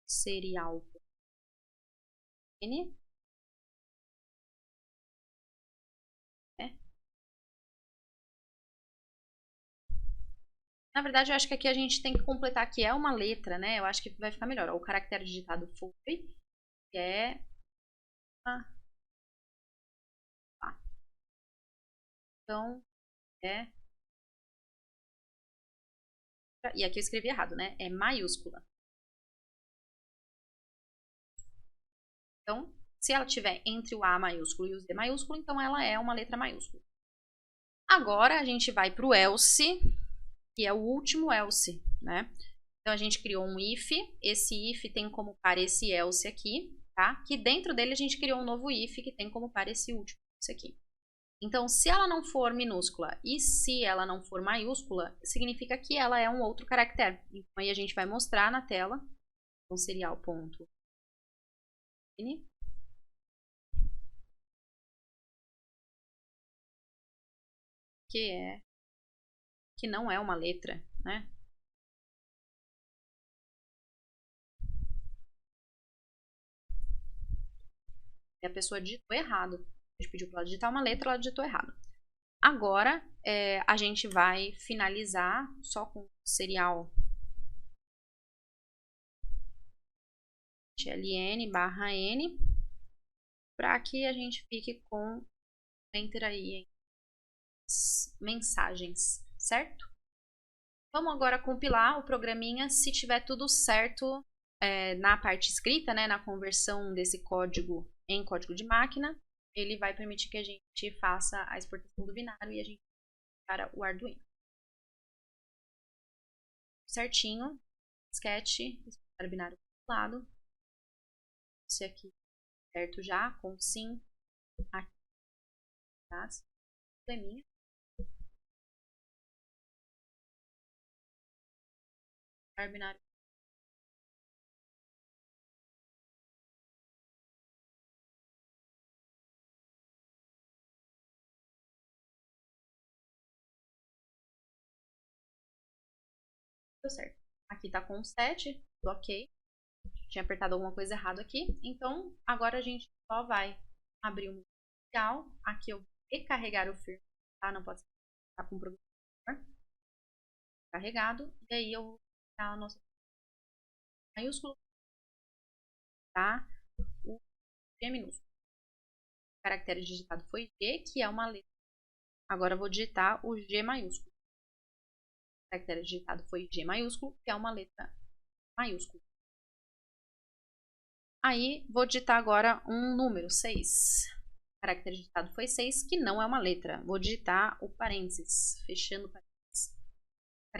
serial n, né? Na verdade, eu acho que aqui a gente tem que completar que é uma letra, né? Eu acho que vai ficar melhor. O caractere digitado foi, que é então, é... E aqui eu escrevi errado, né? É maiúscula. Então, se ela tiver entre o A maiúsculo e o Z maiúsculo, então ela é uma letra maiúscula. Agora, a gente vai para o else, que é o último else, né? Então, a gente criou um if. Esse if tem como par esse else aqui, tá? Que dentro dele a gente criou um novo if, que tem como par esse último, esse aqui. Então, se ela não for minúscula e se ela não for maiúscula, significa que ela é um outro caractere. Então, aí a gente vai mostrar na tela, então, serial.n, que não é uma letra, né? E a pessoa digitou errado. A gente pediu para ela digitar uma letra, ela digitou errado. Agora, a gente vai finalizar só com serial ln/n, para que a gente fique com enter aí em mensagens, certo? Vamos agora compilar o programinha. Se tiver tudo certo na parte escrita, né, na conversão desse código em código de máquina, ele vai permitir que a gente faça a exportação do binário e a gente para o Arduino. Certinho, sketch, exportar o binário do lado. Esse aqui certo já, com sim, aqui, tá? Probleminha. Binário. Deu certo. Aqui tá com 7, tudo ok. Tinha apertado alguma coisa errada aqui. Então, agora a gente só vai abrir o inicial. Aqui eu vou recarregar o firmware, tá? Não pode ser tá com problema carregado. E aí eu vou dar a nossa maiúsculo, tá? O G minúsculo. O caractere digitado foi G, que é uma letra. Agora eu vou digitar o G maiúsculo. O caractere digitado foi G maiúsculo, que é uma letra maiúscula. Aí, vou digitar agora um número, 6. O caractere digitado foi 6, que não é uma letra. Vou digitar o parênteses, fechando o parênteses. O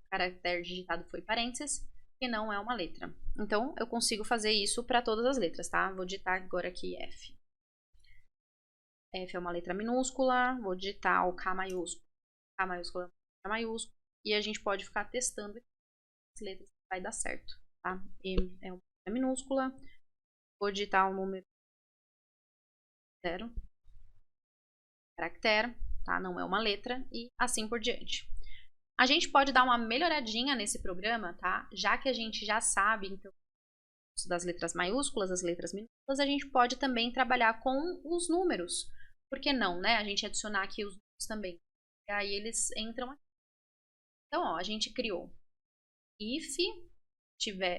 caractere digitado foi parênteses. porque não é uma letra. Então, eu consigo fazer isso para todas as letras, tá? Vou digitar agora aqui F. F é uma letra minúscula, vou digitar o K maiúsculo. K maiúsculo é uma letra maiúscula. E a gente pode ficar testando as letras que vai dar certo, tá? M é uma letra minúscula. Vou digitar o número 0. Caractere, tá? Não é uma letra. E assim por diante. A gente pode dar uma melhoradinha nesse programa, tá? Já que a gente já sabe, então, das letras maiúsculas, as letras minúsculas, a gente pode também trabalhar com os números. Por que não, né? A gente adicionar aqui os números também. E aí eles entram aqui. Então, ó, a gente criou if,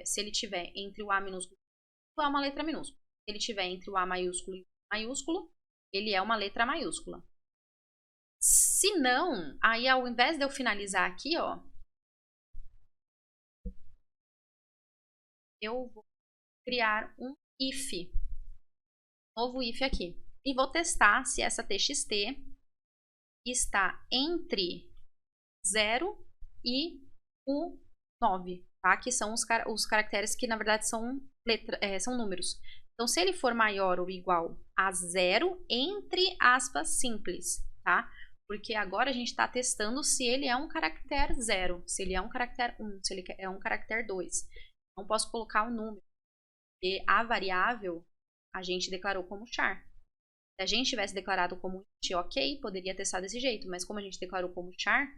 se ele tiver entre o A minúsculo e o A é uma letra minúscula. Se ele tiver entre o A maiúsculo e o maiúsculo, ele é uma letra maiúscula. Se não, aí ao invés de eu finalizar aqui, ó, eu vou criar um if, novo if aqui. E vou testar se essa txt está entre 0 e o 9, tá? Que são os caracteres que, na verdade, são números. Então, se ele for maior ou igual a 0, entre aspas, simples, tá? Porque agora a gente está testando se ele é um caractere 0, se ele é um caractere 1, se ele é um caractere 2. Não posso colocar um número, porque a variável a gente declarou como char. Se a gente tivesse declarado como int, ok, poderia testar desse jeito, mas como a gente declarou como char,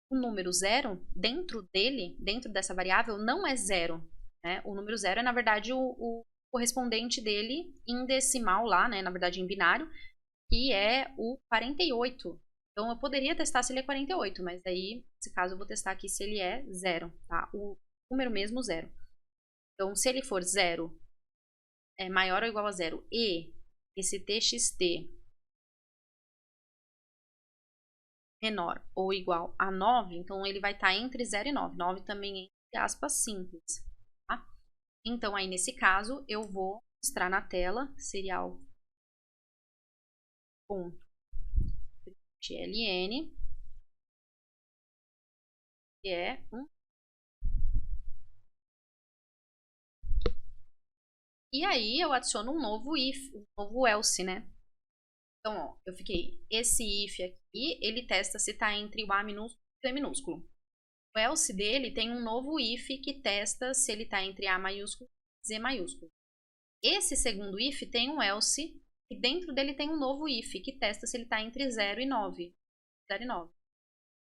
o número 0, dentro dele, dentro dessa variável, não é 0. Né? O número 0 é, na verdade, o correspondente dele em decimal lá, né? Na verdade, em binário, que é o 48. Então, eu poderia testar se ele é 48, mas aí, nesse caso, eu vou testar aqui se ele é 0, tá? O número mesmo, 0. Então, se ele for 0, é maior ou igual a 0, e esse txt menor ou igual a 9, então ele vai estar entre 0 e 9. 9 também entre aspas simples. Tá? Então, aí nesse caso, eu vou mostrar na tela serial.println que é um. E aí eu adiciono um novo if, um novo else, né? Então, ó, eu fiquei, esse if aqui, ele testa se está entre o A minúsculo e o Z minúsculo. O else dele tem um novo if que testa se ele está entre A maiúsculo e Z maiúsculo. Esse segundo if tem um else e dentro dele tem um novo if que testa se ele está entre 0 e 9. 0 e 9.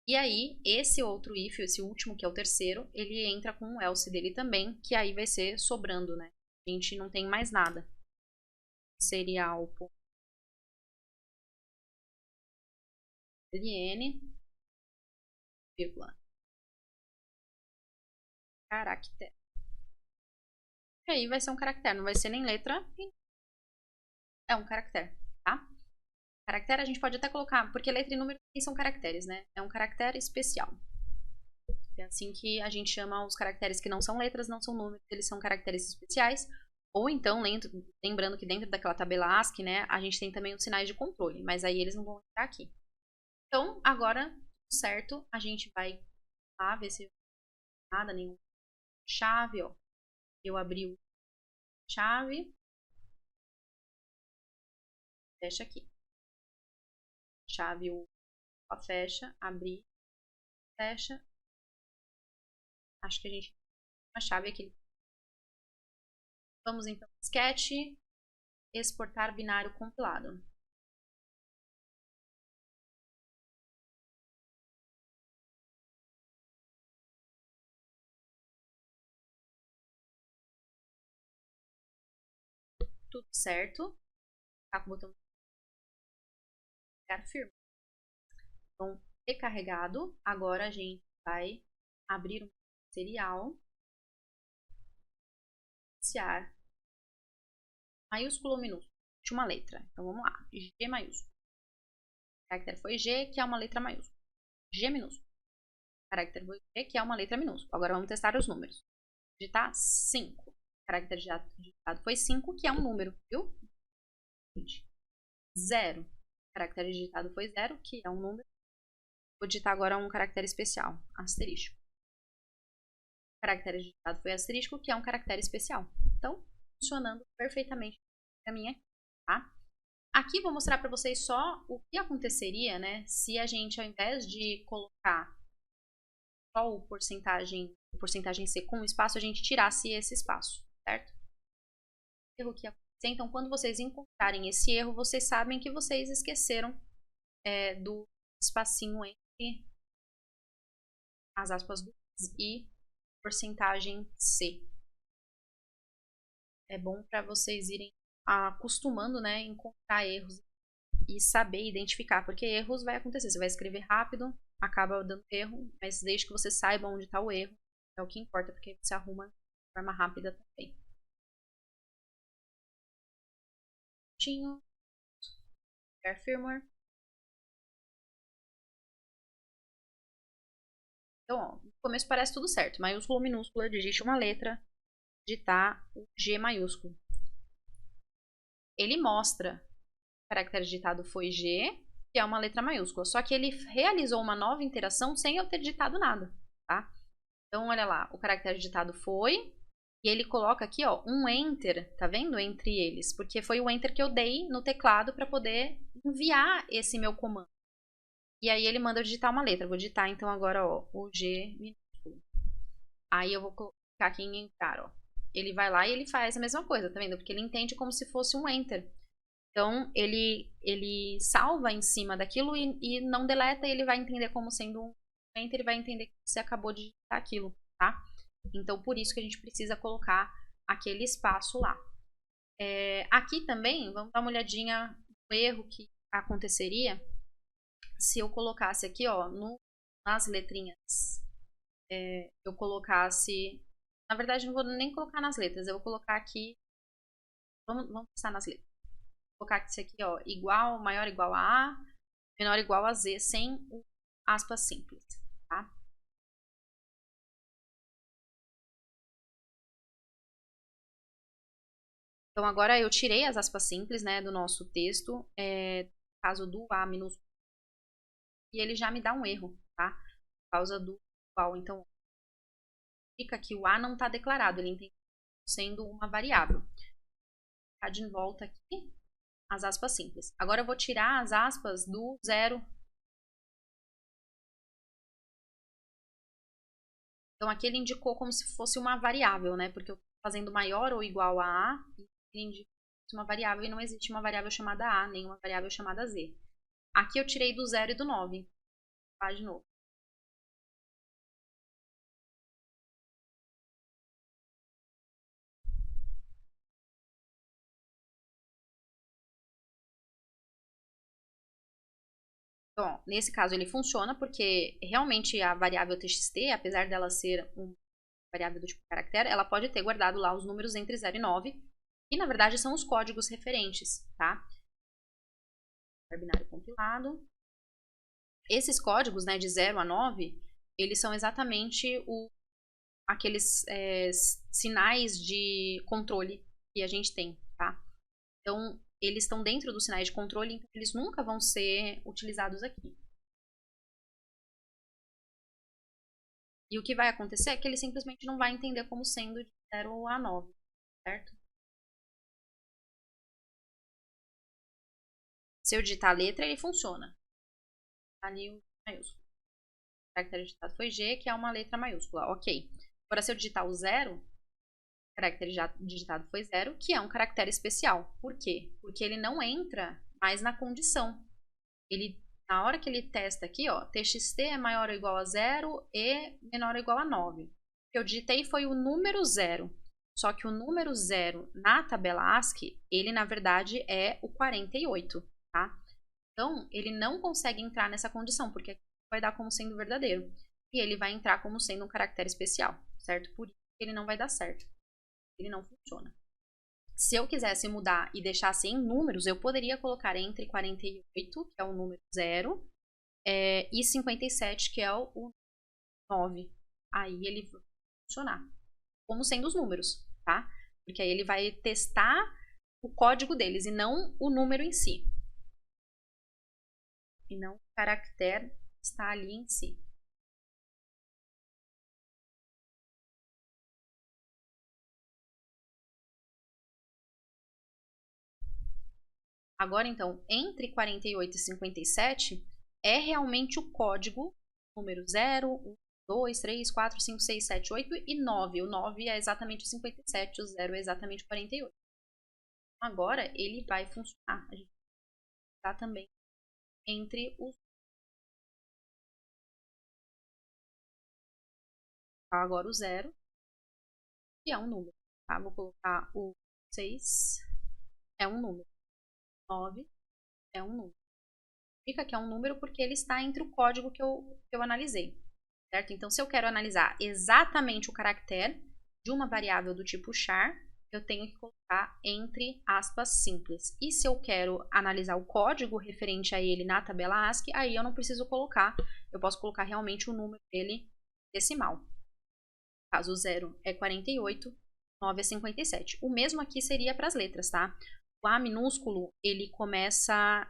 E aí, esse outro if, esse último, que é o terceiro, ele entra com o else dele também, que aí vai ser sobrando, né? A gente não tem mais nada. Serial.ln vírgula caractere. E aí vai ser um caractere, não vai ser nem letra, é um caractere, tá? Caractere a gente pode até colocar, porque letra e número são caracteres, né? É um caractere especial. É assim que a gente chama os caracteres que não são letras, não são números, eles são caracteres especiais. Ou então, lembrando que dentro daquela tabela ASCII, né, a gente tem também os sinais de controle, mas aí eles não vão entrar aqui. Então, agora, certo, a gente vai lá ver se nada, nenhuma chave, ó. Eu abri o chave, fecha aqui. Chave, fecha, abrir, fecha. Acho que a gente tem uma chave aqui. Vamos então, sketch, exportar binário compilado. Tudo certo. Tá com o botão firme. Então, recarregado. Agora a gente vai abrir um serial. Iniciar. Maiúsculo ou minúsculo? De uma letra. Então vamos lá. G maiúsculo. O caractere foi G, que é uma letra maiúscula. G minúsculo. O caractere foi G, que é uma letra minúscula. Agora vamos testar os números. Digitar 5. O caractere digitado foi 5, que é um número, viu? 0. O caractere digitado foi 0, que é um número. Vou digitar agora um caractere especial, asterisco. caractere digitado foi asterisco, que é um caractere especial. Então, funcionando perfeitamente para mim aqui, tá? Aqui vou mostrar para vocês só o que aconteceria, né, se a gente, ao invés de colocar só o porcentagem C com espaço, a gente tirasse esse espaço, certo? Erro que acontece. Então, quando vocês encontrarem esse erro, vocês sabem que vocês esqueceram do espacinho entre as aspas do e porcentagem C. É bom para vocês irem acostumando, né, encontrar erros e saber identificar, porque erros vai acontecer. Você vai escrever rápido, acaba dando erro, mas desde que você saiba onde está o erro, é o que importa, porque você arruma de forma rápida também. Firmware. Então, ó, no começo parece tudo certo. Maiúsculo ou minúscula, digite uma letra, digitar o G maiúsculo. Ele mostra que o caractere digitado foi G, que é uma letra maiúscula. Só que ele realizou uma nova interação sem eu ter digitado nada, tá? Então, olha lá, o caractere digitado foi, e ele coloca aqui, ó, um enter, tá vendo? Entre eles, porque foi o enter que eu dei no teclado para poder enviar esse meu comando. E aí ele manda eu digitar uma letra. Vou digitar então agora, ó, o G minúsculo. Aí eu vou colocar aqui em entrar, ó. Ele vai lá e ele faz a mesma coisa, tá vendo? Porque ele entende como se fosse um enter. Então, ele salva em cima daquilo e não deleta, e ele vai entender como sendo um enter, ele vai entender que você acabou de digitar aquilo, tá? Então, por isso que a gente precisa colocar aquele espaço lá. Aqui também, vamos dar uma olhadinha no erro que aconteceria se eu colocasse aqui, ó, nas letrinhas, eu colocasse... Na verdade, não vou nem colocar nas letras, eu vou colocar aqui... Vamos pensar nas letras. Vou colocar isso aqui, ó, igual, maior ou igual a A, menor ou igual a Z, sem o aspas simples, tá? Então, agora eu tirei as aspas simples, né, do nosso texto, no caso do A minúsculo, e ele já me dá um erro, tá? Por causa do igual. Então, fica que o A não está declarado, ele entende sendo uma variável. Tá de volta aqui as aspas simples. Agora eu vou tirar as aspas do zero. Então, aqui ele indicou como se fosse uma variável, né? Porque eu estou fazendo maior ou igual a A, e ele indica uma variável e não existe uma variável chamada A, nem uma variável chamada Z. Aqui eu tirei do 0 e do 9. Faz de novo. Então, ó, nesse caso ele funciona porque realmente a variável txt, apesar dela ser uma variável do tipo caractere, ela pode ter guardado lá os números entre 0 e 9, e na verdade são os códigos referentes, tá? Binário compilado. Esses códigos, né, de 0 a 9, eles são exatamente aqueles sinais de controle que a gente tem, tá? Então, eles estão dentro dos sinais de controle, então eles nunca vão ser utilizados aqui. E o que vai acontecer é que ele simplesmente não vai entender como sendo de 0 a 9, certo? Se eu digitar a letra, ele funciona. Ali o maiúsculo. O caractere digitado foi G, que é uma letra maiúscula. Ok. Agora, se eu digitar o 0, o caractere digitado foi 0, que é um caractere especial. Por quê? Porque ele não entra mais na condição. Na hora que ele testa aqui, ó, txt é maior ou igual a 0 e menor ou igual a 9. O que eu digitei foi o número 0. Só que o número 0 na tabela ASCII, ele na verdade é o 48, tá? Então, ele não consegue entrar nessa condição, porque aqui vai dar como sendo verdadeiro. E ele vai entrar como sendo um caractere especial, certo? Por isso ele não vai dar certo. Ele não funciona. Se eu quisesse mudar e deixasse em números, eu poderia colocar entre 48, que é o número 0, e 57, que é o 9. Aí ele vai funcionar como sendo os números, tá? Porque aí ele vai testar o código deles e não o número em si. E não o caractere está ali em si. Agora, então, entre 48 e 57 é realmente o código número 0, 1, 2, 3, 4, 5, 6, 7, 8 e 9. O 9 é exatamente o 57, o 0 é exatamente o 48. Agora, ele vai funcionar. A gente vai também entre os... Agora o 0, que é um número. Tá? Vou colocar o 6, é um número. 9 é um número. Fica que é um número porque ele está entre o código que eu analisei. Certo? Então, se eu quero analisar exatamente o caractere de uma variável do tipo char, eu tenho que colocar entre aspas simples. E se eu quero analisar o código referente a ele na tabela ASCII, aí eu não preciso colocar, eu posso colocar realmente o número dele decimal. No caso, o 0 é 48, 9 é 57. O mesmo aqui seria para as letras, tá? O A minúsculo, ele começa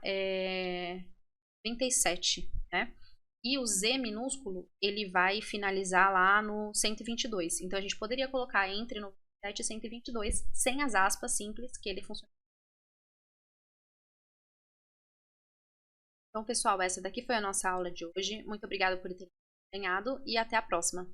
97, né? E o Z minúsculo, ele vai finalizar lá no 122. Então, a gente poderia colocar entre 97 e 122, sem as aspas simples, que ele funciona. Então, pessoal, essa daqui foi a nossa aula de hoje. Muito obrigada por ter acompanhado e até a próxima.